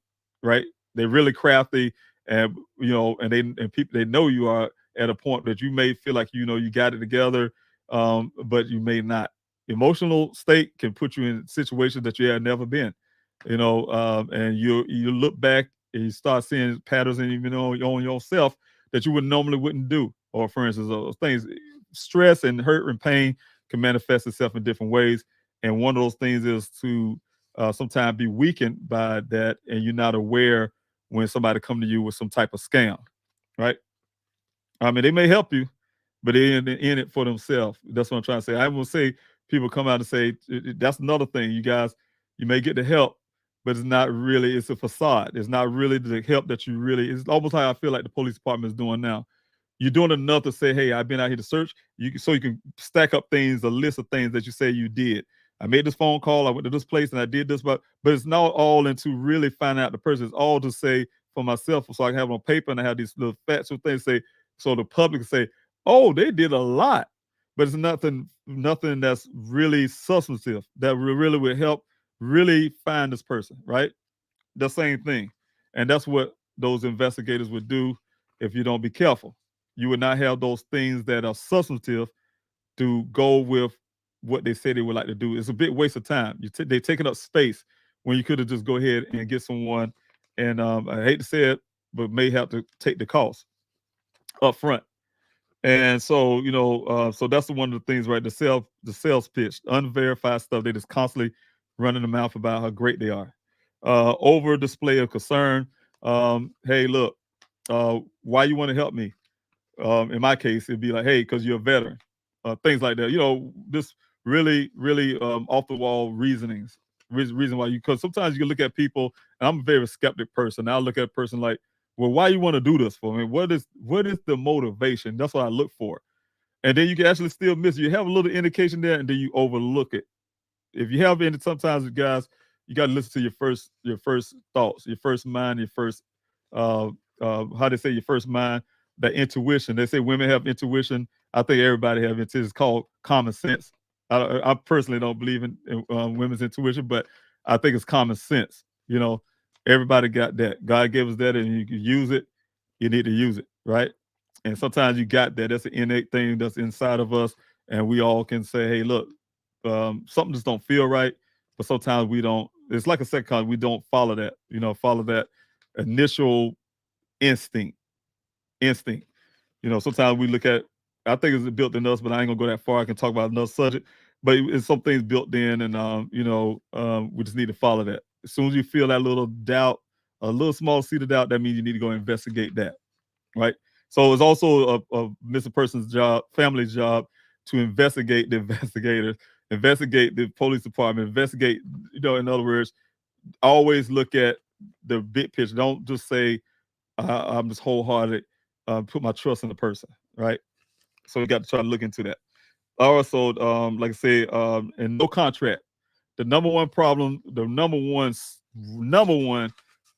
right? They're really crafty, and you know, and people, they know you are at a point that you may feel like, you know, you got it together, but you may not. Emotional state can put you in situations that you have never been, you know, and you look back and you start seeing patterns, and even on yourself that you wouldn't do. Or for instance, things, stress and hurt and pain can manifest itself in different ways, and one of those things is to sometimes be weakened by that, and you're not aware when somebody come to you with some type of scam, right? I mean, they may help you, but they're in it for themselves. That's what I'm trying to say. I will say people come out and say, that's another thing, you guys, you may get the help, but it's not really, it's a facade. It's not really the help that you really, it's almost how I feel like the police department is doing now. You're doing enough to say, hey, I've been out here to search, so you can stack up things, a list of things that you say you did. I made this phone call, I went to this place, and I did this, but it's not all into really finding out the person. It's all to say for myself, so I can have it on paper, and I have these little factual things say, so the public say, oh, they did a lot, but it's nothing that's really substantive that really would help really find this person, right? The same thing. And that's what those investigators would do if you don't be careful. You would not have those things that are substantive to go with what they say they would like to do. It's a big waste of time. They're taking up space when you could have just go ahead and get someone, and I hate to say it, but may have to take the cost up front. And so, you know, so that's one of the things, right? The sales pitch, unverified stuff. They just constantly running the mouth about how great they are. Over display of concern. Hey, look, why you want to help me? In my case, it'd be like, hey, because you're a veteran. Things like that. You know, this really, really off the wall reasonings. Reason why because sometimes you can look at people, and I'm a very skeptic person. I'll look at a person like, well, why you want to do this for me? What is the motivation? That's what I look for. And then you can actually still miss. You have a little indication there, and then you overlook it. If you have any, sometimes guys, you got to listen to your first thoughts, your first mind, your first how they say your first mind, that intuition. They say women have intuition. I think everybody have intuition. It's called common sense. I personally don't believe in women's intuition, but I think it's common sense. You know, everybody got that. God gave us that, and you can use it. You need to use it, right? And sometimes you got that. That's an innate thing that's inside of us, and we all can say, "Hey, look, something just don't feel right." But sometimes we don't. It's like a second cause. We don't follow that. You know, follow that initial instinct. You know, sometimes we look at. I think it's built in us, but I ain't gonna go that far. I can talk about another subject, but it's some things built in, and you know, we just need to follow that. As soon as you feel that little doubt, a little small seed of doubt, that means you need to go investigate that, right? So it's also a missing person's job, family's job, to investigate the investigators, investigate the police department, investigate. You know, in other words, always look at the big picture. Don't just say I'm just wholehearted. Put my trust in the person, right? So we got to try to look into that. Also, like I say, and no contract. The number one problem, the number one,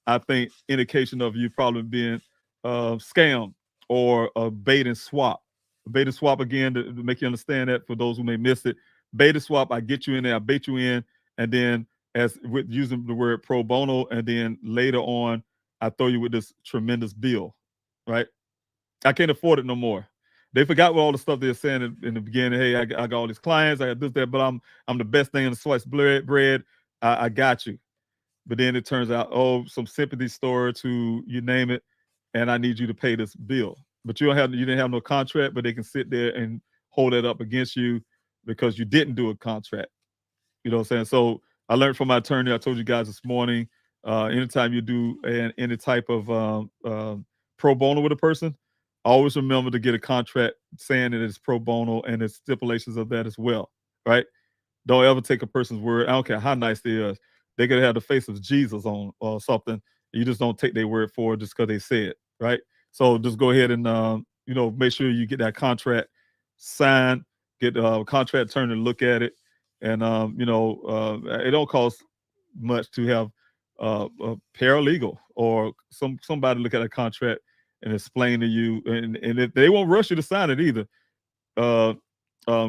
I think, indication of you probably being scammed or a bait and swap. Bait and swap, again, to make you understand that for those who may miss it. Bait and swap, I get you in there, I bait you in, and then as with using the word pro bono, and then later on, I throw you with this tremendous bill, right? I can't afford it no more. They forgot what all the stuff they're saying in the beginning. Hey, I got all these clients, I got this, that, but I'm the best thing in the sliced bread. I got you. But then it turns out, oh, some sympathy store to you name it, and I need you to pay this bill. but you didn't have no contract, but they can sit there and hold that up against you because you didn't do a contract. You know what I'm saying? So I learned from my attorney. I told you guys this morning. Anytime you do any type of pro bono with a person, always remember to get a contract saying that it's pro bono and there's stipulations of that as well, right? Don't ever take a person's word. I don't care how nice they are. They could have the face of Jesus on or something. You just don't take their word for it just because they say it, right? So just go ahead and make sure you get that contract signed, get a contract attorney to look at it, and it don't cost much to have a paralegal or somebody look at a contract and explain to you, and if they won't rush you to sign it either.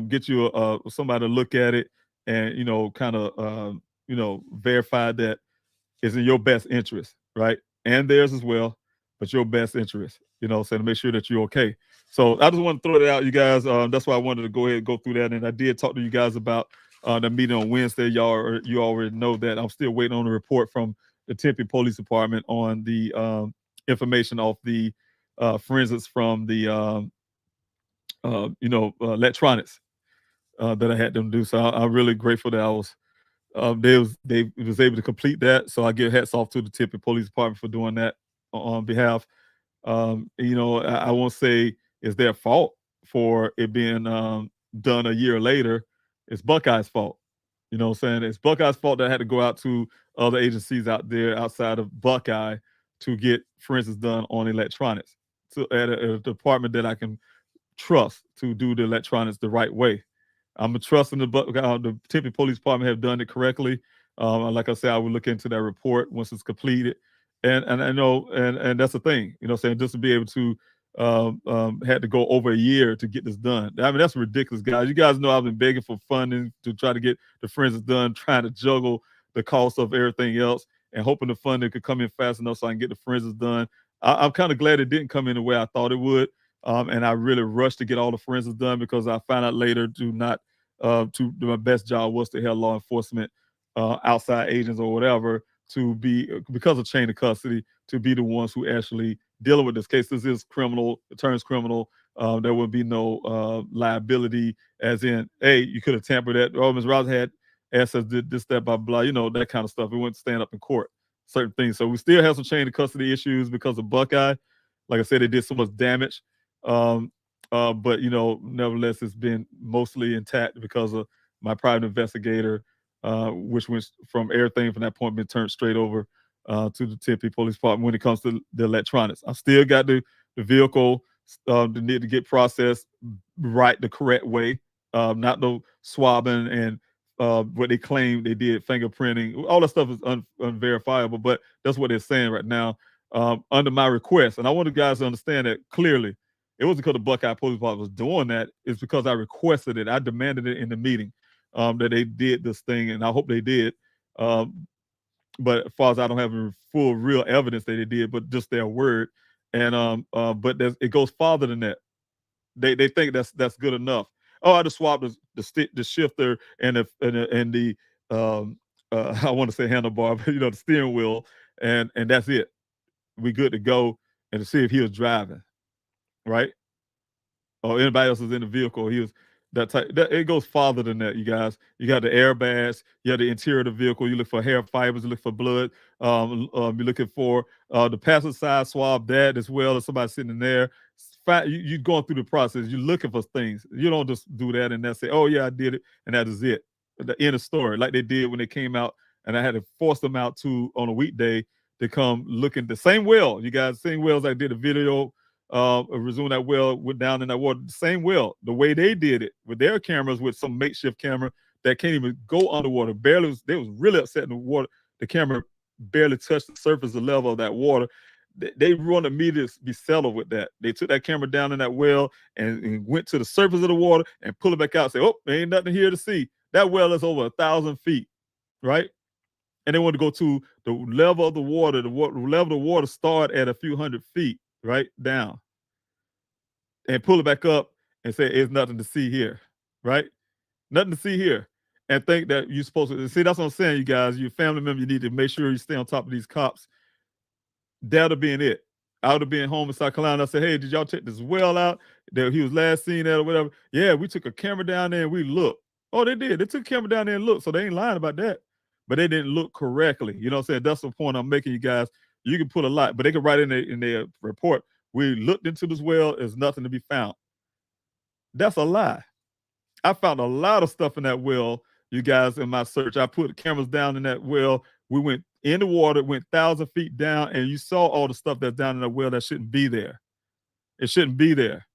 Get you somebody to look at it and kind of verify that it's in your best interest, right? And theirs as well, but your best interest, so to make sure that you're okay. So I just want to throw it out, you guys. That's why I wanted to go ahead and go through that. And I did talk to you guys about the meeting on Wednesday. You already know that. I'm still waiting on a report from the Tempe Police Department on the information off the forensics from the electronics that I had them do. So I'm really grateful that I was they was able to complete that. So I give hats off to the Tempe Police Department for doing that on behalf. I won't say it's their fault for it being done a year later. It's Buckeye's fault. You know what I'm saying? It's Buckeye's fault that I had to go out to other agencies out there outside of Buckeye to get forensics done on electronics. So at a department that I can trust to do the electronics the right way. I'm trusting the Tempe Police Department have done it correctly. Like I said, I will look into that report once it's completed. And I know, and that's the thing, saying just to be able to had to go over a year to get this done. I mean, that's ridiculous, guys. You guys know I've been begging for funding to try to get the forensics done, trying to juggle the cost of everything else and hoping the funding could come in fast enough so I can get the forensics done. I'm kind of glad it didn't come in the way I thought it would. And I really rushed to get all the forensics done because I found out later my best job was to have law enforcement, outside agents or whatever, to be, because of chain of custody, to be the ones who actually dealing with this case. This is criminal, it turns criminal. There would be no liability, as in, hey, you could have tampered that. Oh, Ms. Ross had assets, did this, that, blah, blah, that kind of stuff. It wouldn't stand up in court, certain things. So we still have some chain of custody issues because of Buckeye. Like I said, they did so much damage. But nevertheless, it's been mostly intact because of my private investigator, which went from everything from that point been turned straight over to the Tempe Police Department when it comes to the electronics. I still got the vehicle that need to get processed right the correct way, not no swabbing and what they claim they did, fingerprinting. All that stuff is unverifiable, but that's what they're saying right now under my request. And I want you guys to understand that clearly. It wasn't because the Buckeye Police Department was doing that. It's because I requested it. I demanded it in the meeting that they did this thing, and I hope they did. But as far as I don't have full, real evidence that they did, but just their word. And but it goes farther than that. They think that's good enough. Oh, I just swapped the shifter and the I want to say handlebar, but the steering wheel, and that's it. We good to go, and to see if he was driving. Right? Or anybody else is in the vehicle. He was that type. It goes farther than that, you guys. You got the airbags, you have the interior of the vehicle, you look for hair fibers, you look for blood, you're looking for the passenger side swab, that as well as somebody sitting in there. You're going through the process, you're looking for things. You don't just do that and then say, oh yeah, I did it, and that is it. The end of story, like they did when they came out, and I had to force them out on a weekday to come looking the same well. You guys, same wells I did a video. Resume that well, went down in that water, the same well, the way they did it with their cameras, with some makeshift camera that can't even go underwater. They was really upset in the water. The camera barely touched the surface, the level of that water. They wanted me to be settled with that. They took that camera down in that well and went to the surface of the water and pull it back out and say, oh, there ain't nothing here to see. That well is over 1,000 feet, right? And they want to go to the level of the water. The level of the water start at a few hundred feet, right down, and pull it back up and say it's nothing to see here, right? Nothing to see here, and think that you're supposed to see. That's what I'm saying, you guys. Your family member, you need to make sure you stay on top of these cops. That'll be it. I would have been home in South Carolina. I said, hey, did y'all check this well out that he was last seen at or whatever? Yeah, we took a camera down there and we looked. Oh, they did. They took a camera down there and looked, so they ain't lying about that. But they didn't look correctly. You know what I'm saying? That's the point I'm making, you guys. You can put a lot, but they can write in their report, we looked into this well, there's nothing to be found. That's a lie. I found a lot of stuff in that well, you guys, in my search. I put cameras down in that well. We went in the water, went 1,000 feet down, and you saw all the stuff that's down in that well that shouldn't be there. It shouldn't be there.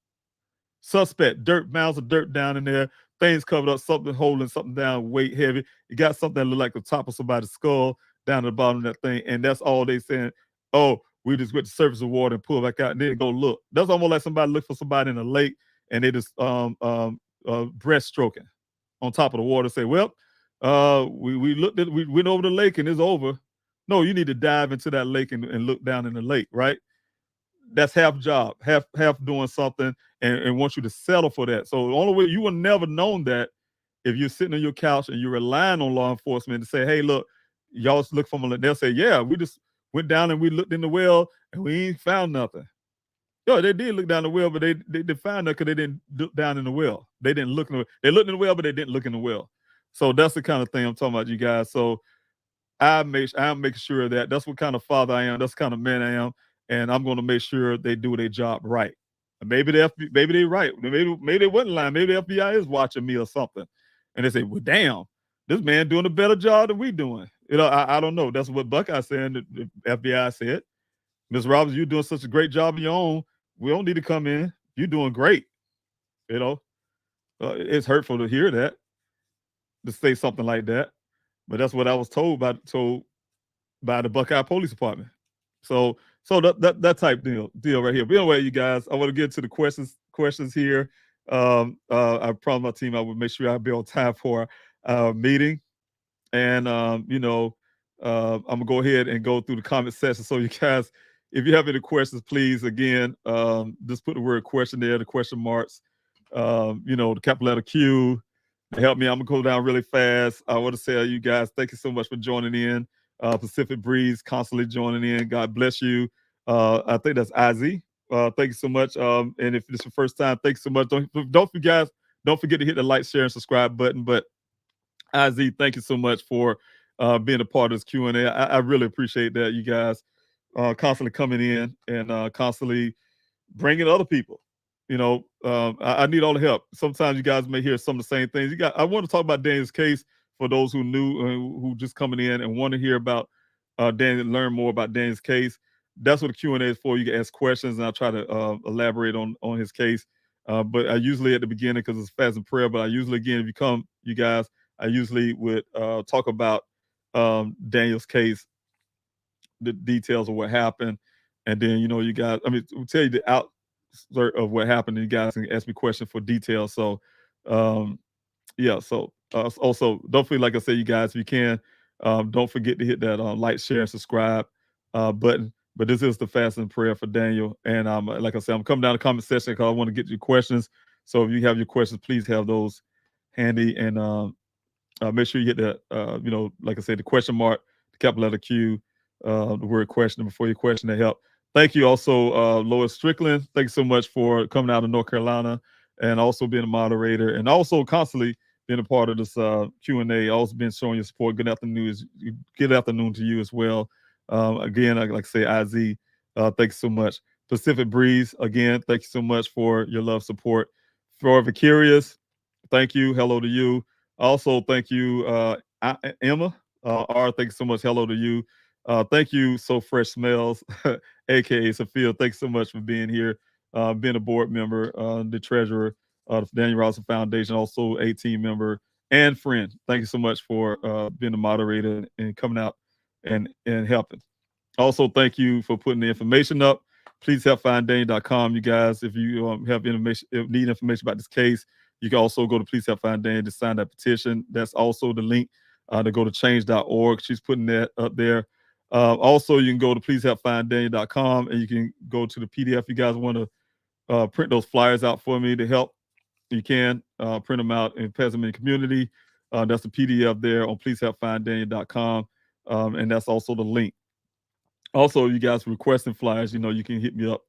Suspect, dirt, mounds of dirt down in there, things covered up, something holding something down, weight heavy. You got something that looked like the top of somebody's skull down at the bottom of that thing, and that's all they saying. Oh, we just went to the surface of water and pull back out and then go look. That's almost like somebody look for somebody in a lake and they just breaststroking on top of the water. Say, well, we looked at, we went over the lake and it's over. No, you need to dive into that lake and look down in the lake, right? That's half job, half doing something, and want you to settle for that. So the only way you will never known that if you're sitting on your couch and you're relying on law enforcement to say, hey, look, y'all just look from a, they'll say, yeah, we just went down and we looked in the well and we ain't found nothing. Yeah, they did look down the well, but they found that because they didn't look down in the well. They didn't look in the well. They looked in the well, but they didn't look in the well. So that's the kind of thing I'm talking about, you guys. So I'm making sure that that's what kind of father I am. That's the kind of man I am. And I'm going to make sure they do their job right. Maybe they're right. Maybe they wasn't lying. Maybe the FBI is watching me or something. And they say, well, damn, this man doing a better job than we doing. You know, I don't know. That's what Buckeye's saying. The FBI said, Ms. Roberts, you're doing such a great job of your own. We don't need to come in. You're doing great. You know, it's hurtful to hear that, to say something like that. But that's what I was told by the Buckeye Police Department. So that type deal right here. But anyway, you guys, I want to get to the questions here. I promised my team I would make sure I'd be on time for our meeting. And I'm gonna go ahead and go through the comment section. So you guys, if you have any questions, please again, just put the word question there, the question marks, the capital letter Q. Help me. I'm gonna go down really fast. I want to say, you guys, thank you so much for joining in. Pacific Breeze constantly joining in. God bless you. I think that's Izzy. Thank you so much. And if this is your first time, thanks so much. Don't forget to hit the like, share, and subscribe button. But Izzy, thank you so much for being a part of this Q&A. I really appreciate that, you guys, constantly coming in and constantly bringing other people. I need all the help. Sometimes you guys may hear some of the same things. I want to talk about Daniel's case for those who who just coming in and want to hear about Daniel, learn more about Daniel's case. That's what the Q&A is for. You can ask questions, and I'll try to elaborate on his case. But I usually at the beginning, because it's fast and prayer, but I usually, again, if you come, you guys, I usually would talk about Daniel's case, the details of what happened. And then, you guys, we'll tell you the out of what happened, and you guys can ask me questions for details. So also don't forget, like I said, you guys, if you can, don't forget to hit that like, share, and subscribe button. But this is the fast and prayer for Daniel, and like I said, I'm coming down the comment section because I want to get your questions. So if you have your questions, please have those handy, and make sure you hit that like I said, the question mark, the capital letter Q, the word question before your question to help. Thank you also, Lois Strickland. Thanks so much for coming out of North Carolina and also being a moderator and also constantly being a part of this Q&A. Also been showing your support. Good afternoon to you as well. Again, like I say, IZ, thanks so much. Pacific Breeze, again, thank you so much for your love, support. Forever Curious, thank you. Hello to you. Also, thank you, Emma. R, thank you so much. Hello to you. Thank you, So Fresh Smells, aka Sophia. Thanks so much for being here, being a board member, the treasurer of the Daniel Robinson Foundation, also a team member and friend. Thank you so much for being a moderator and coming out and helping. Also, thank you for putting the information up. Please help finddaniel.com, you guys. If you have information, need information about this case, you can also go to Please Help Find Daniel to sign that petition. That's also the link to go to change.org. She's putting that up there. Also, you can go to pleasehelpfinddaniel.com and you can go to the PDF. You guys want to print those flyers out for me to help, you can print them out and pass them in the community. That's the PDF there on pleasehelpfinddaniel.com. And that's also the link. Also, you guys requesting flyers, you can hit me up.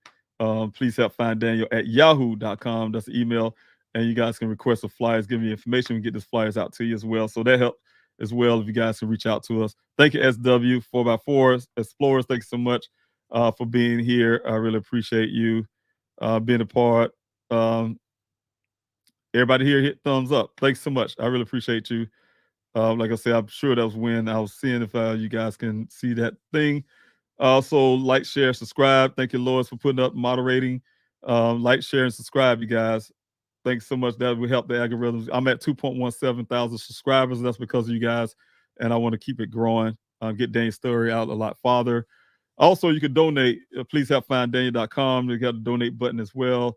Please help find Daniel at yahoo.com. That's the email. And you guys can request the flyers, give me information, and get these flyers out to you as well. So that helps as well if you guys can reach out to us. Thank you, SW 4x4 Explorers. Thank you so much for being here. I really appreciate you being a part. Everybody here hit thumbs up. Thanks so much. I really appreciate you. Like I said, I'm sure that was when I was seeing if you guys can see that thing. Also, like, share, subscribe. Thank you, Lois, for putting up moderating. Like, share, and subscribe, you guys. Thanks so much. That will help the algorithms. I'm at 2.17 thousand subscribers. That's because of you guys, and I want to keep it growing. Get Daniel's story out a lot farther. Also, you can donate. Please help find Daniel.com. You got a donate button as well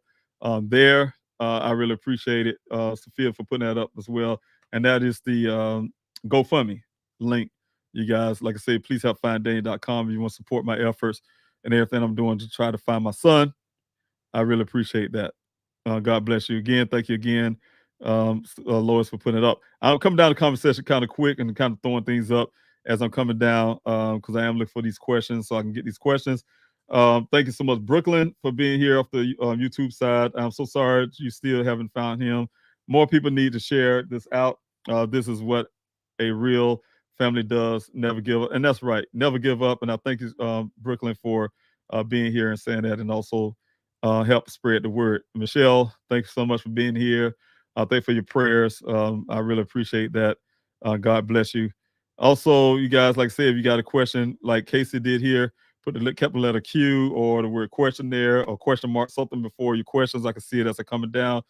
there. I really appreciate it, Sophia, for putting that up as well. And that is the GoFundMe link. You guys, like I say, please help find Daniel.com if you want to support my efforts and everything I'm doing to try to find my son. I really appreciate that. God bless you again. Thank you again, Lois, for putting it up. I'll come down the conversation kind of quick and kind of throwing things up as I'm coming down because I am looking for these questions so I can get these questions. Thank you so much, Brooklyn, for being here off the YouTube side. I'm so sorry you still haven't found him. More people need to share this out. This is what a real family does. Never give up. And that's right. Never give up. And I thank you, Brooklyn, for being here and saying that, and also help spread the word. Michelle, thanks so much for being here. Thank you for your prayers. I really appreciate that. God bless you. Also, you guys, like I said, if you got a question like Casey did here, put the capital letter Q or the word question there or question mark, something before your questions. I can see it as they're coming down.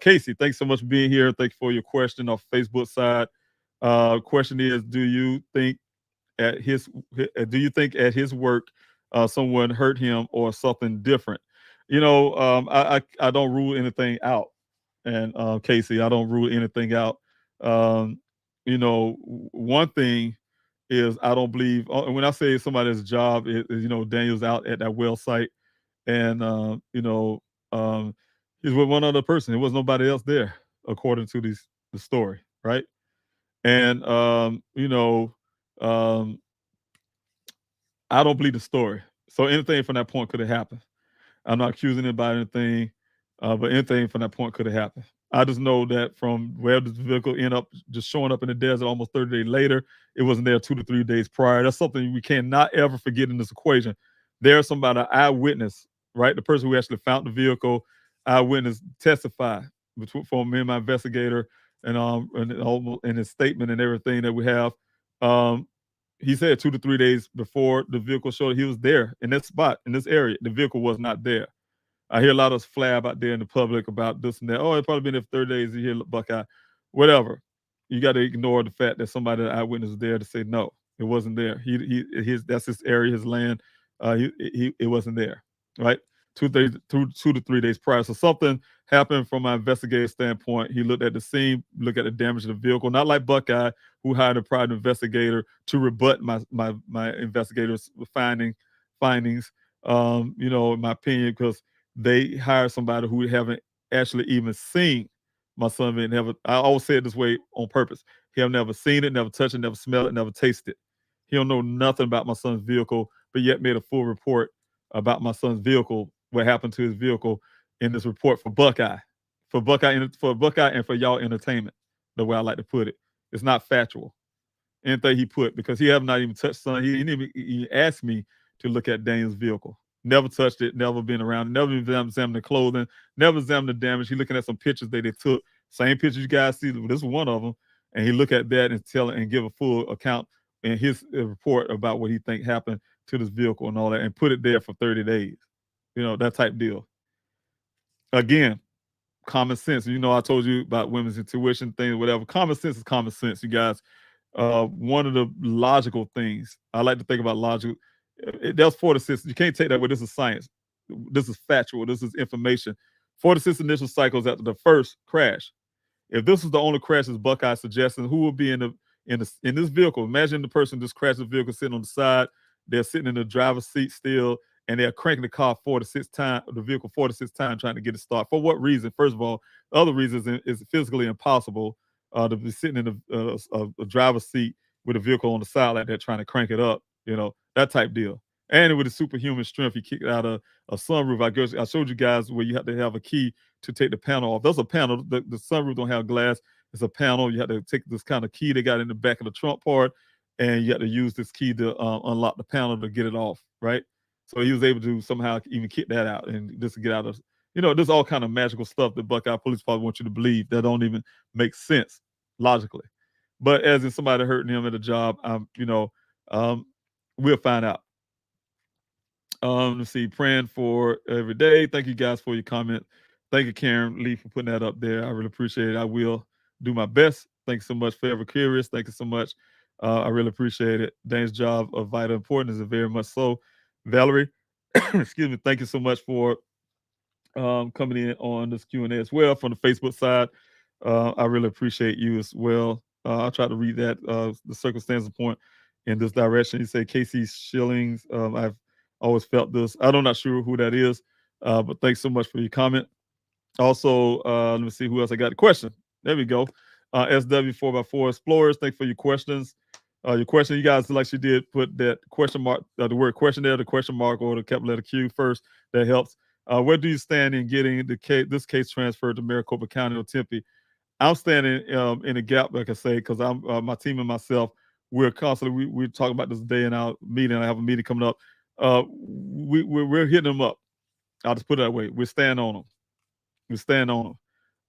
Casey, thanks so much for being here. Thank you for your question off Facebook side. Question is, do you think at his work someone hurt him or something different? I don't rule anything out. And Casey, I don't rule anything out. One thing is I don't believe when I say somebody's job is Daniel's out at that well site and he's with one other person. There was nobody else there, according to the story, right? And I don't believe the story. So anything from that point could have happened. I'm not accusing anybody of anything, but anything from that point could have happened. I just know that from where the vehicle ended up just showing up in the desert almost 30 days later, it wasn't there 2 to 3 days prior. That's something we cannot ever forget in this equation. There's somebody, an eyewitness, right? The person who actually found the vehicle, eyewitness testified for me and my investigator, and his statement and everything that we have. He said 2 to 3 days before the vehicle showed he was there in this spot, in this area. The vehicle was not there. I hear a lot of flab out there in the public about this and that. Oh, it's probably been there for 30 days. You hear Buckeye. Whatever. You got to ignore the fact that somebody, an eyewitness, was there to say no, it wasn't there. That's his area, his land. It wasn't there, right? 2 to 3 days prior. So something happened from my investigative standpoint. He looked at the scene, looked at the damage to the vehicle, not like Buckeye, who hired a private investigator to rebut my investigators' findings. In my opinion, because they hired somebody who haven't actually even seen my son. I always say it this way on purpose. He have never seen it, never touched it, never smelled it, never tasted it. He don't know nothing about my son's vehicle, but yet made a full report about my son's vehicle, what happened to his vehicle in this report for Buckeye and for y'all entertainment, the way I like to put it. It's not factual. Anything he put, because he have not even touched son. He didn't even asked me to look at Daniel's vehicle. Never touched it, never been around, never examined the clothing, never examined the damage. He looking at some pictures they took, same pictures you guys see, this is one of them, and he look at that and give a full account in his report about what he think happened to this vehicle and all that, and put it there for 30 days. That type deal. Again, common sense. I told you about women's intuition things, whatever. Common sense is common sense, you guys. One of the logical things I like to think about logic. There's 4 to 6. You can't take that away. This is science. This is factual. This is information. 4 to 6 initial cycles after the first crash. If this is the only crash as Buckeye suggesting, who will be in this vehicle? Imagine the person just crashed the vehicle sitting on the side. They're sitting in the driver's seat still, and they're cranking the car 4 to 6 times, the vehicle 4 to 6 times, trying to get it started. For what reason? First of all, the other reason is physically impossible to be sitting in a driver's seat with a vehicle on the side like that, trying to crank it up. That type deal. And with his superhuman strength, he kicked out a sunroof. I guess I showed you guys where you have to have a key to take the panel off. There's a panel. The sunroof don't have glass. It's a panel. You have to take this kind of key they got in the back of the trunk part, and you have to use this key to unlock the panel to get it off, right? So he was able to somehow even kick that out and just get out of, there's all kind of magical stuff that Buckeye Police probably want you to believe that don't even make sense logically. But as in somebody hurting him at a job, we'll find out. Let's see, praying for every day. Thank you guys for your comment. Thank you, Karen Lee, for putting that up there. I really appreciate it. I will do my best. Thanks so much, Forever Curious. Thank you so much. I really appreciate it. Dane's job of vital importance is very much so. Valerie, excuse me. Thank you so much for coming in on this Q&A as well from the Facebook side. I really appreciate you as well. I'll try to read that, the circumstances point in this direction. You say Casey Shillings. I've always felt this. I'm not sure who that is, but thanks so much for your comment. Also, let me see who else I got a question. There we go. SW4x4 Explorers, thanks for your questions. Your question, you guys, like she did, put that question mark, the word question there, the question mark, or the capital letter Q first. That helps. Where do you stand in getting this case transferred to Maricopa County or Tempe? I'm standing in a gap, like I say, because I'm my team and myself. We're constantly we're talking about this day in our meeting. I have a meeting coming up. We're hitting them up. I'll just put it that way. We're standing on them. We stand on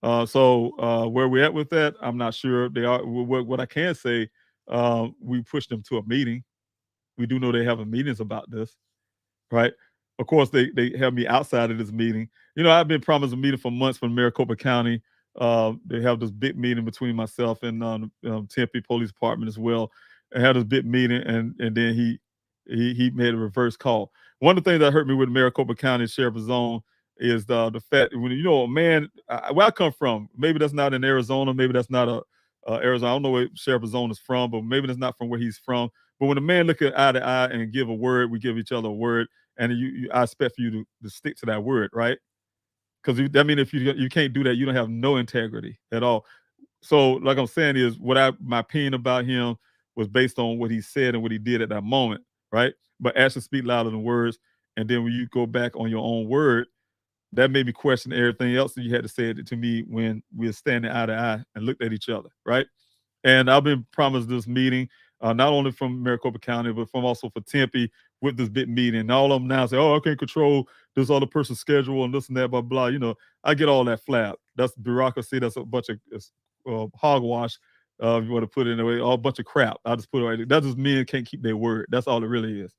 them. So where we're at with that, I'm not sure. They are. What I can say, we pushed them to a meeting. We do know they have meetings about this, right? Of course, they have me outside of this meeting. I've been promised a meeting for months from Maricopa County. They have this big meeting between myself and Tempe Police Department as well. I had this big meeting, and then he made a reverse call. One of the things that hurt me with Maricopa County Sheriff's Zone is the fact when a man, where I come from, maybe that's not in Arizona, maybe that's not Arizona. I don't know where Sheriff Zone is from, but maybe that's not from where he's from. But when a man look at eye to eye and give a word, we give each other a word, and I expect for you to stick to that word, right? Because that means if you can't do that, you don't have no integrity at all. So, like I'm saying, is my opinion about him was based on what he said and what he did at that moment, right? But actions speak louder than words. And then when you go back on your own word, that made me question everything else that you had to say to me when we were standing eye to eye and looked at each other, right? And I've been promised this meeting, not only from Maricopa County, but from also for Tempe with this big meeting. And all of them now say, I can't control this other person's schedule and this and that, blah, blah. I get all that flap. That's bureaucracy. That's a bunch of hogwash. If you want to put it in a way, all a bunch of crap. I'll just put it right there. That's just men can't keep their word. That's all it really is.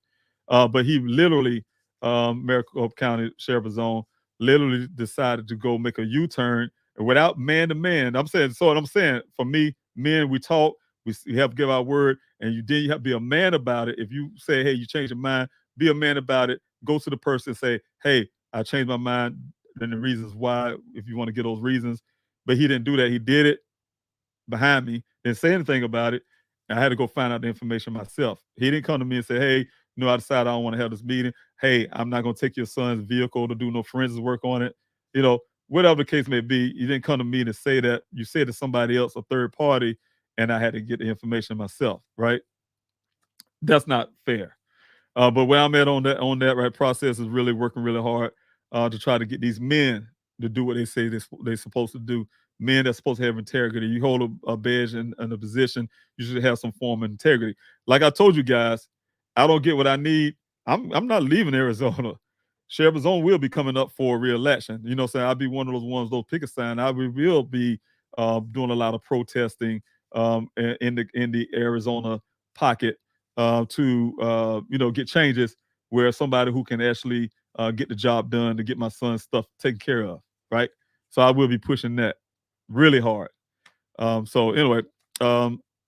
But he literally, Maricopa County Sheriff's Zone, literally decided to go make a U-turn without man to man. I'm saying, for me, men, we talk, we have to give our word, and you have to be a man about it. If you say, hey, you change your mind, be a man about it. Go to the person and say, hey, I changed my mind, and the reasons why, if you want to get those reasons. But he didn't do that. He did it behind me, didn't say anything about it. I had to go find out the information myself. He didn't come to me and say, hey, I decided I don't want to have this meeting. Hey, I'm not going to take your son's vehicle to do no forensics work on it. Whatever the case may be, you didn't come to me to say that. You said to somebody else, a third party, and I had to get the information myself, right? That's not fair. But where I'm at on that right process is really working really hard to try to get these men to do what they say they're supposed to do. Men that's supposed to have integrity. You hold a badge and a position, you should have some form of integrity. Like I told you guys, I don't get what I need. I'm not leaving Arizona. Sheriff's Zone will be coming up for re-election. I'll be one of those ones, those picket sign. I will be doing a lot of protesting in the Arizona pocket to get changes where somebody who can actually get the job done to get my son's stuff taken care of, right? So I will be pushing that really hard. So anyway,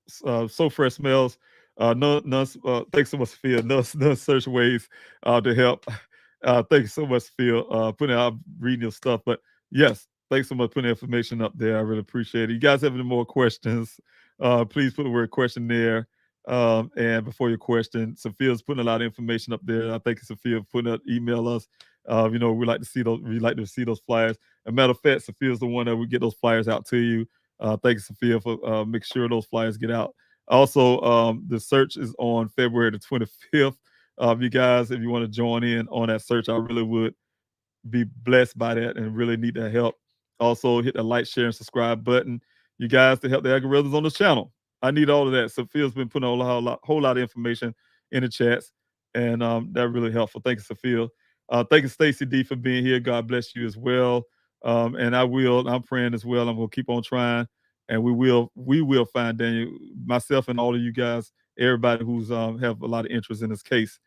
So Fresh Smells. Thanks so much, Phil. None search ways to help. Thank you so much, Phil, putting out reading your stuff. But yes, thanks so much for putting information up there. I really appreciate it. You guys have any more questions? Please put the word question there. And before your question, Sophia's putting a lot of information up there. I thank you, Sophia, for putting up, email us. We like to see those. We like to see those flyers. As a matter of fact, Sophia's the one that will get those flyers out to you. Thank you, Sophia, for making sure those flyers get out. Also, the search is on February the 25th. You guys, if you want to join in on that search, I really would be blessed by that and really need that help. Also, hit the like, share, and subscribe button. You guys to help the algorithms on this channel. I need all of that. Sophia's been putting a whole lot of information in the chats, and that really helpful. Thank you, Sophia. Thank you, Stacey D, for being here. God bless you as well. And I'm praying as well. I'm gonna keep on trying, and we will find Daniel, myself, and all of you guys, everybody who's have a lot of interest in this case.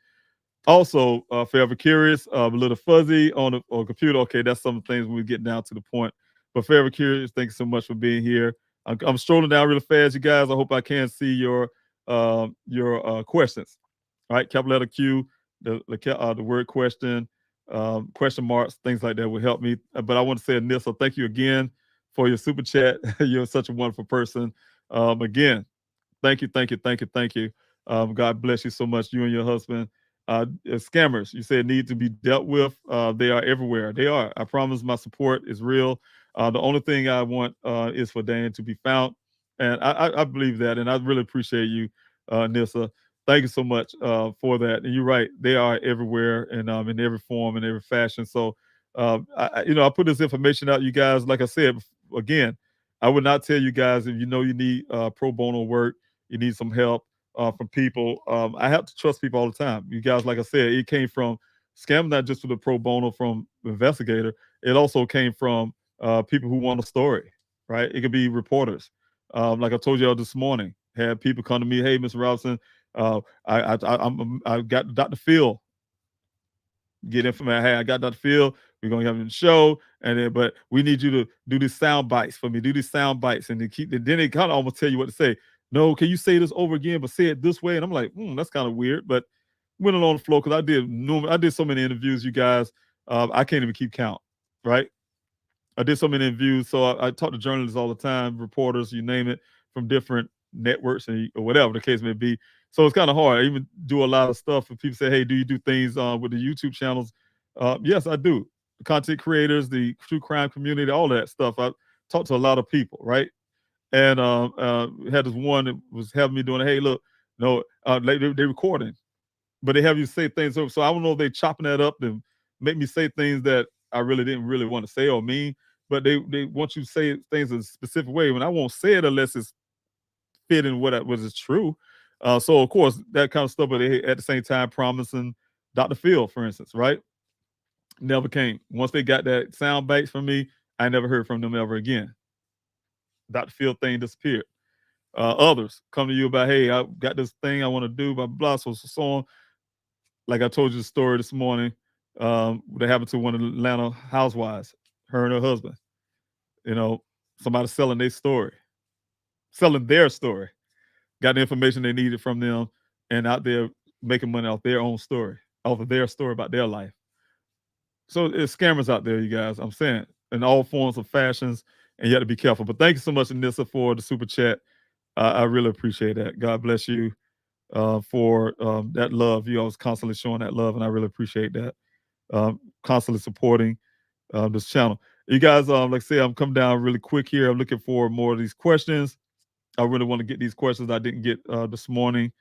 Also, forever curious, a little fuzzy on the computer. Okay, that's some of the things when we get down to the point. But forever curious, thank you so much for being here. I'm strolling down really fast, you guys. I hope I can see your questions. All right, capital letter Q, the word question, question marks, things like that will help me. But I want to say, Anissa, thank you again for your super chat. You're such a wonderful person. Again, thank you. God bless you so much, you and your husband. Scammers, you said need to be dealt with. They are everywhere. They are. I promise my support is real. The only thing I want is for Dan to be found. And I believe that. And I really appreciate you, Nissa. Thank you so much for that. And you're right. They are everywhere and in every form and every fashion. So, I put this information out, you guys. Like I said, again, I would not tell you guys if you know you need pro bono work, you need some help from people. I have to trust people all the time. You guys, like I said, it came from scam, not just for the pro bono from the investigator. It also came from people who want a story, right? It could be reporters. Like I told y'all this morning, had people come to me, hey, Mr. Robinson, I got Dr. Phil. Get information. Hey, I got Dr. Phil. We're gonna have him show, and then but we need you to do these sound bites for me. Do these sound bites, and then they kind of almost tell you what to say. No, can you say this over again, but say it this way? And I'm like, that's kind of weird, but went along the flow because I did so many interviews, you guys. I can't even keep count, right? I did so many interviews, so I talk to journalists all the time, reporters, you name it, from different networks or whatever the case may be. So it's kind of hard. I even do a lot of stuff. If people say, hey, do you do things with the YouTube channels? Yes, I do. The content creators, the true crime community, all that stuff. I talk to a lot of people, right? And had this one that was having me doing, hey, look, no, they're recording, but they have you say things. So I don't know if they're chopping that up and make me say things that I really didn't really want to say or mean, but they want you to say things in a specific way. When I won't say it unless it's fitting what is true. So of course that kind of stuff, but they at the same time promising Dr. Phil, for instance, right? Never came. Once they got that sound bites from me, I never heard from them ever again. Dr. Phil thing disappeared. Others come to you about, hey, I got this thing I want to do, blah, blah, so on. Like I told you the story this morning, that happened to one of the Atlanta housewives, her and her husband. Somebody selling their story. Got the information they needed from them and out there making money off their own story, off of their story about their life. So it's scammers out there, you guys. I'm saying in all forms of fashions, and you have to be careful. But thank you so much, Anissa, for the super chat. I really appreciate that. God bless you for that love. You always constantly showing that love, and I really appreciate that. Constantly supporting this channel. You guys, like I say, I'm coming down really quick here. I'm looking for more of these questions. I really want to get these questions I didn't get this morning.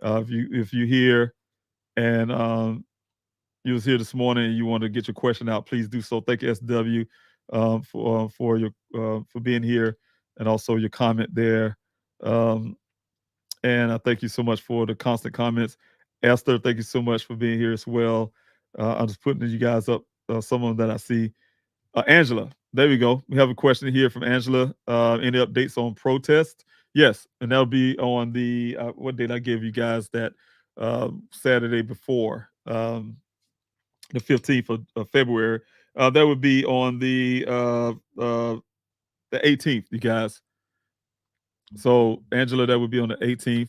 If you here and you was here this morning and you want to get your question out, please do so. Thank you, SW, for being here and also your comment there. And I thank you so much for the constant comments. Esther, thank you so much for being here as well. I'm just putting you guys up, some of them that I see. Angela, there we go. We have a question here from Angela. Any updates on protest? Yes, and that'll be on the what date I gave you guys that Saturday before, the 15th of February. That would be on the 18th, you guys. So Angela, that would be on the 18th.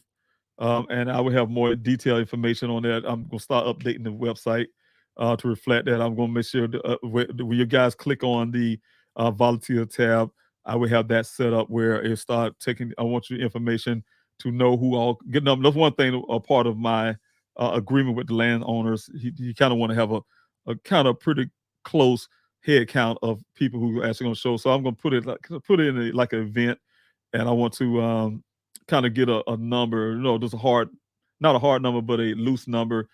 And I will have more detailed information on that. I'm going to start updating the website to reflect that. I'm going to make sure that, when you guys click on the volunteer tab, I will have that set up where it start taking, I want your information to know who all get them. That's one thing, a part of my agreement with the landowners. You kind of want to have a kind of pretty close head count of people who are actually going to show. So I'm going to put it in like an event, and I want to kind of get a number, just not a hard number, but a loose number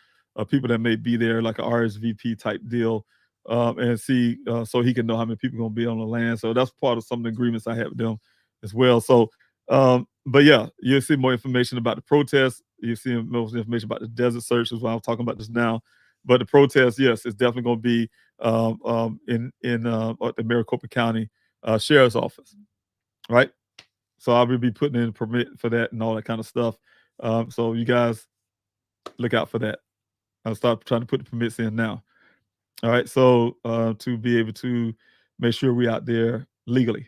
people that may be there, like a RSVP type deal, and see so he can know how many people are going to be on the land. So that's part of some of the agreements I have with them as well. So, but yeah, you'll see more information about the protest. You'll see more information about the desert search, is what I'm talking about just now. But the protest, yes, it's definitely going to be in at the Maricopa County Sheriff's Office, right? So I will be putting in a permit for that and all that kind of stuff. So you guys look out for that. I'll start trying to put the permits in now. All right. So to be able to make sure we're out there legally.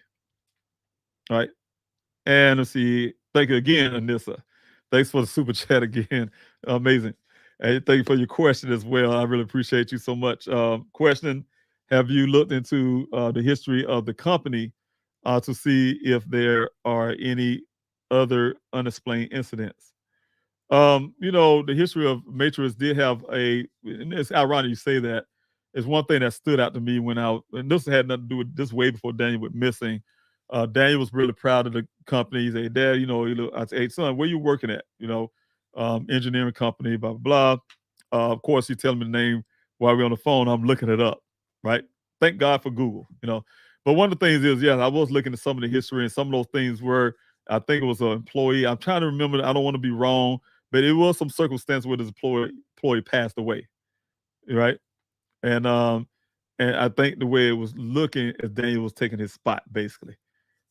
All right. And let's see. Thank you again, Anissa. Thanks for the super chat again. Amazing. And thank you for your question as well. I really appreciate you so much. Question: have you looked into the history of the company to see if there are any other unexplained incidents? The history of Matrix did have and it's ironic you say that. It's one thing that stood out to me and this had nothing to do with this way before Daniel went missing. Daniel was really proud of the company. He said, Dad, I said, hey, son, where you working at? Engineering company, blah, blah, blah. Of course, you tell me the name while we're on the phone. I'm looking it up, right? Thank God for Google, But one of the things is, I was looking at some of the history, and some of those things were, I think it was an employee. I'm trying to remember. I don't want to be wrong, but it was some circumstance where this employee passed away, right? And I think the way it was looking as Daniel was taking his spot, basically,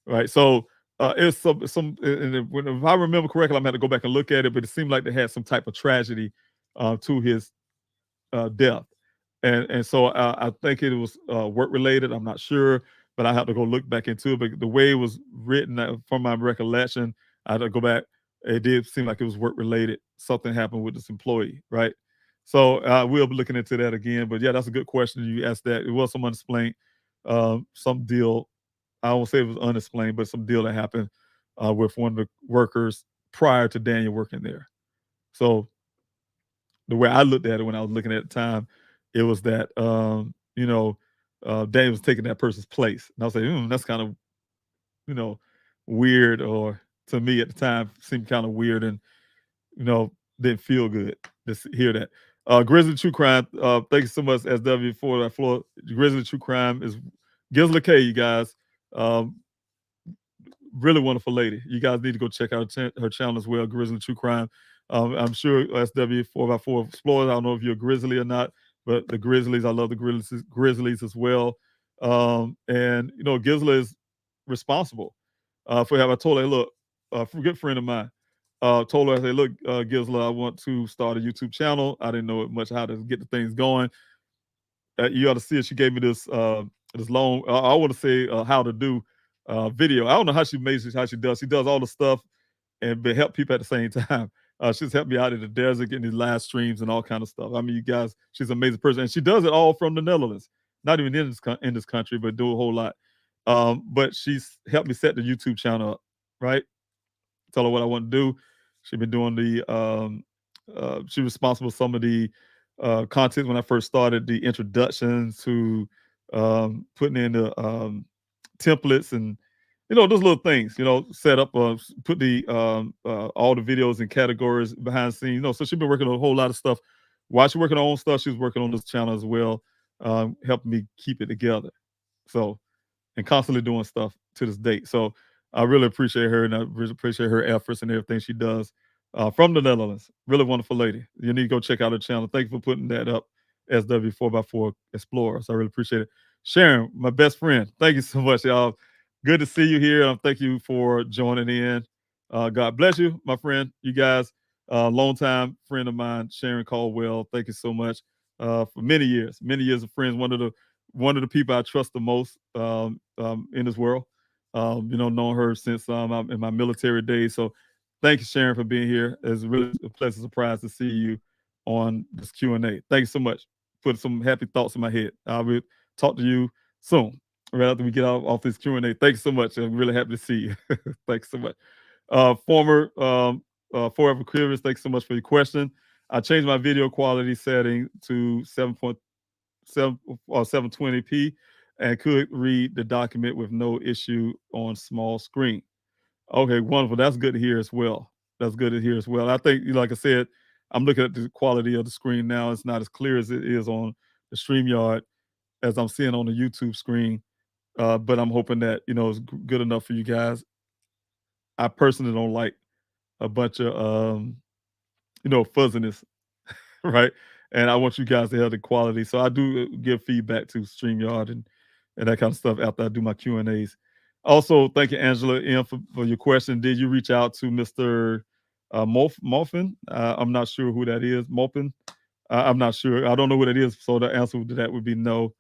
right? So it's some if I remember correctly, I'm gonna have to go back and look at it, but it seemed like they had some type of tragedy to his death, and so I think it was work related. I'm not sure, but I have to go look back into it. But the way it was written, from my recollection, I had to go back. It did seem like it was work related. Something happened with this employee, right? So we'll be looking into that again. But yeah, that's a good question you asked. That it was some unexplained, some deal. I won't say it was unexplained, but some deal that happened with one of the workers prior to Daniel working there. So the way I looked at it when I was looking at the time, it was that Daniel was taking that person's place, and I was like, that's kind of weird, or to me at the time seemed kind of weird, and didn't feel good to hear that. Grizzly True Crime, thank you so much, SW, for that floor. Grizzly True Crime is Gizla K, you guys. Really wonderful lady. You guys need to go check out her channel as well, Grizzly True Crime. I'm sure SW 4x4 Explorers, I don't know if you're a Grizzly or not, but the Grizzlies, I love the Grizzlies as well. And Gizla is responsible for having. I told her, look, a good friend of mine, told her, I said, look, Gizla, I want to start a YouTube channel. I didn't know much how to get the things going. You ought to see it. She gave me this long, I want to say how to do video. I don't know how she makes it, how she does. She does all the stuff and help people at the same time. She's helped me out in the desert, getting these live streams and all kind of stuff. I mean, you guys, she's an amazing person. And she does it all from the Netherlands. Not even in this country, but do a whole lot. But she's helped me set the YouTube channel up, right? Tell her what I want to do. She's been doing she's responsible for some of the content when I first started, the introductions to putting in the templates and those little things, set up, put the all the videos and categories behind the scenes. So she's been working on a whole lot of stuff. While she's working on her own stuff, she's working on this channel as well, helping me keep it together. So, and constantly doing stuff to this date. So I really appreciate her, and I really appreciate her efforts and everything she does from the Netherlands. Really wonderful lady. You need to go check out her channel. Thank you for putting that up, SW4x4 Explorers. I really appreciate it. Sharon, my best friend, thank you so much, y'all. Good to see you here. Thank you for joining in. God bless you, my friend. You guys, longtime friend of mine, Sharon Caldwell. Thank you so much for many years of friends. One of the people I trust the most in this world. Known her since I'm in my military days. So thank you, Sharon, for being here. It's really a pleasant surprise to see you on this Q&A. Thank you so much. Put some happy thoughts in my head. I will talk to you soon, right after we get off this Q&A. Thank you so much. I'm really happy to see you. Thanks so much. Former Forever Curious, thanks so much for your question. I changed my video quality setting to 720p and could read the document with no issue on small screen. Okay, wonderful. That's good to hear as well. I think, like I said, I'm looking at the quality of the screen now. It's not as clear as it is on the StreamYard as I'm seeing on the YouTube screen. But I'm hoping that, it's good enough for you guys. I personally don't like a bunch of, fuzziness, right? And I want you guys to have the quality. So I do give feedback to StreamYard and that kind of stuff after I do my Q&As. Also, thank you, Angela, M, for your question. Did you reach out to Mr. Molfin? I'm not sure who that is. Molfin? I'm not sure. I don't know what it is. So the answer to that would be no.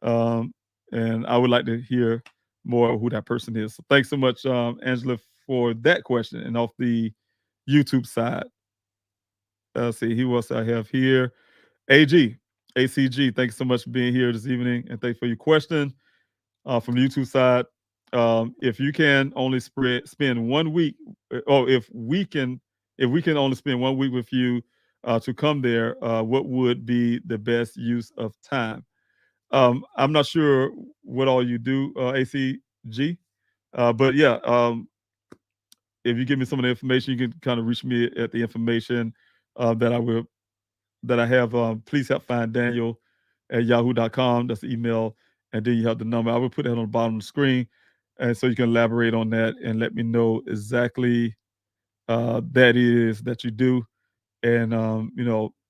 And I would like to hear more of who that person is. So thanks so much, Angela, for that question. And off the YouTube side, let's see, who else I have here? ACG, thanks so much for being here this evening, and thanks for your question. From the YouTube side, if you can only spend 1 week, or if we can only spend 1 week with you to come there, what would be the best use of time? I'm not sure what all you do, ACG, but yeah, if you give me some of the information, you can kind of reach me at the information that I have. Please help find Daniel at yahoo.com. That's the email. And then you have the number. I will put that on the bottom of the screen. And so you can elaborate on that and let me know exactly that is that you do. And,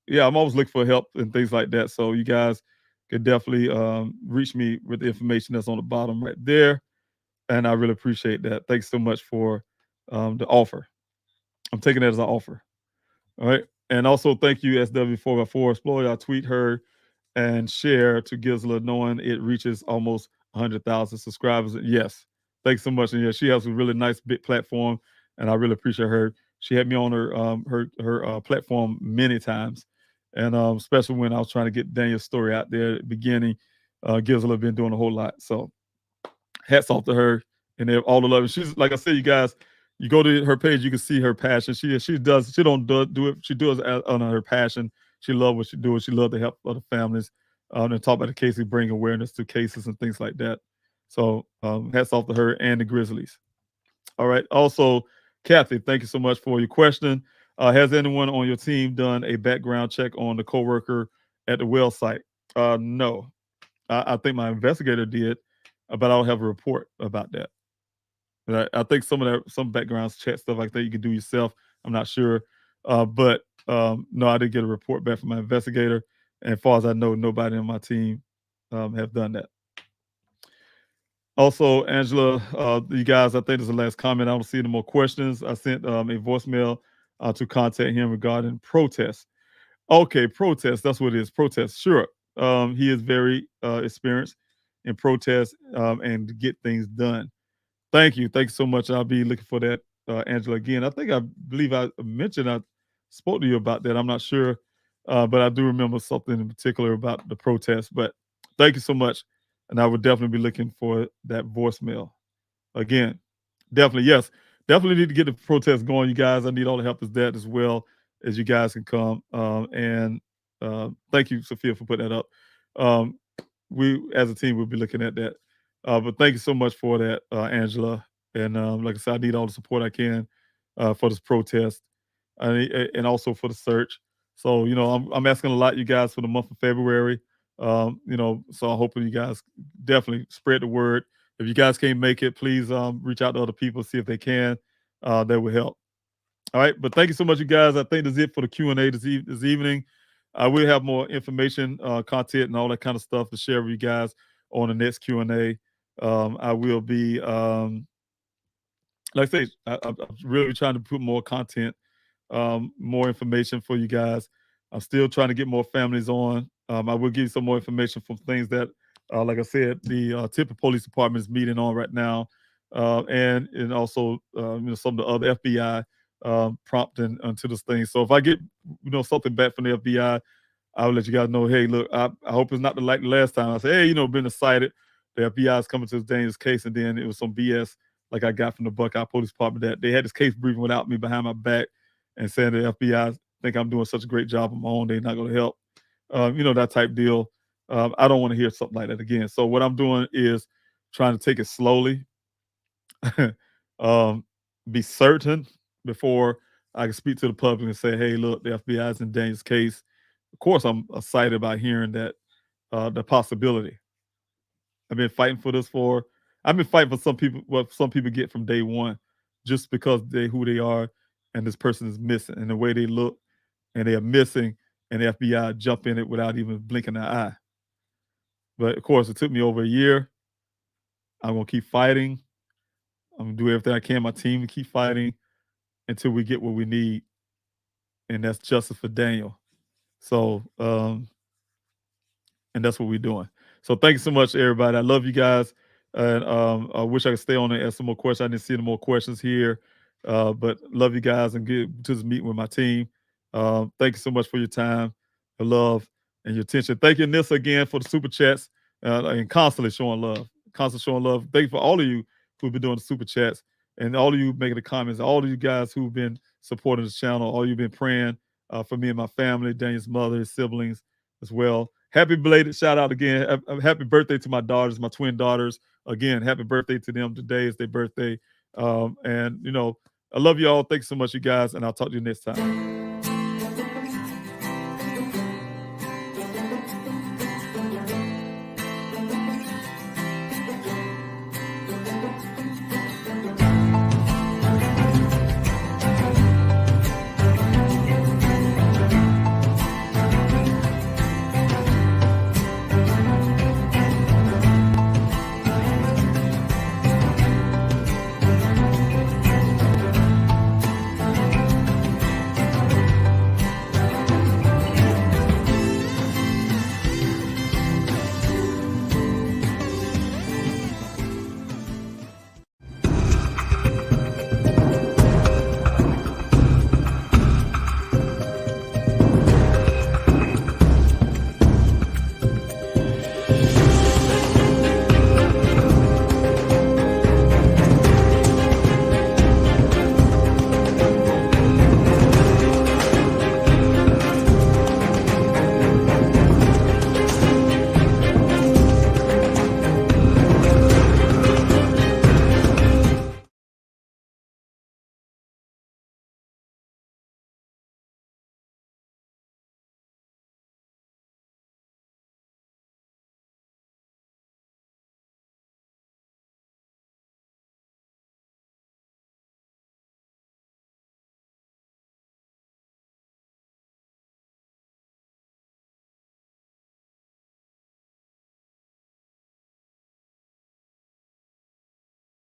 yeah, I'm always looking for help and things like that. So you guys can definitely reach me with the information that's on the bottom right there. And I really appreciate that. Thanks so much for the offer. I'm taking that as an offer. All right. And also thank you, SW4x4 Explorer. I tweet her and share to Gizla, knowing it reaches almost 100,000 subscribers. Yes. Thanks so much. And yeah, she has a really nice big platform, and I really appreciate her. She had me on her platform many times, and especially when I was trying to get Daniel's story out there at the beginning. Gizla been doing a whole lot. So hats off to her and all the love. And she's, like I said, you guys, you go to her page, you can see her passion. She don't do it. She does it on her passion. She loves what she does. She loves to help other families and talk about the cases, bring awareness to cases and things like that. So hats off to her and the Grizzlies. All right. Also, Kathy, thank you so much for your question. Has anyone on your team done a background check on the coworker at the well site? No. I think my investigator did, but I don't have a report about that. I think some background check stuff like that you can do yourself. I'm not sure, but no, I didn't get a report back from my investigator. And as far as I know, nobody on my team have done that. Also, Angela, you guys, I think this is the last comment. I don't see any more questions. I sent a voicemail to contact him regarding protests. Okay, protest. That's what it is. Protest. Sure. He is very experienced in protests and to get things done. Thank you. Thank you so much. I'll be looking for that, Angela, again. I believe I mentioned I spoke to you about that. I'm not sure, but I do remember something in particular about the protest. But thank you so much. And I would definitely be looking for that voicemail. Again, definitely, yes. Definitely need to get the protest going, you guys. I need all the help as that as well as you guys can come. And thank you, Sophia, for putting that up. We, as a team, will be looking at that. But thank you so much for that, Angela. And like I said, I need all the support I can for this protest and also for the search. So, I'm asking a lot, you guys, for the month of February. So I'm hoping you guys definitely spread the word. If you guys can't make it, please reach out to other people, see if they can. That would help. All right. But thank you so much, you guys. I think that's it for the Q&A this evening. We'll have more information, content, and all that kind of stuff to share with you guys on the next Q&A. I will be, like I say, I'm really trying to put more content, more information for you guys. I'm still trying to get more families on. I will give you some more information from things that, like I said, the Tipline Police Department is meeting on right now, and also some of the other FBI prompting to this thing. So if I get something back from the FBI, I'll let you guys know. Hey, look, I hope it's not like the last time. I said, hey, been excited. The FBI is coming to this dangerous case, and then it was some BS like I got from the Buckeye Police Department that they had this case briefing without me behind my back and saying the FBI think I'm doing such a great job on my own. They're not going to help. That type deal. I don't want to hear something like that again. So what I'm doing is trying to take it slowly, be certain before I can speak to the public and say, hey, look, the FBI is in Daniel's case. Of course, I'm excited about hearing that the possibility. I've been fighting for some people, what some people get from day one, just because who they are, and this person is missing, and the way they look, and they are missing, and the FBI jump in it without even blinking an eye. But of course, it took me over a year. I'm gonna keep fighting. I'm gonna do everything I can, my team, to keep fighting until we get what we need, and that's justice for Daniel. So, and that's what we're doing. So thank you so much, everybody. I love you guys. And I wish I could stay on and ask some more questions. I didn't see any more questions here. But love you guys and get to this meeting with my team. Thank you so much for your time, your love, and your attention. Thank you, Nissa, again, for the super chats and constantly showing love. Constantly showing love. Thank you for all of you who've been doing the super chats and all of you making the comments, all of you guys who've been supporting this channel, all you've been praying for me and my family, Daniel's mother, his siblings as well. Happy belated shout out again. Happy birthday to my daughters, my twin daughters. Again, happy birthday to them. Today is their birthday. And, I love you all. Thanks so much, you guys. And I'll talk to you next time.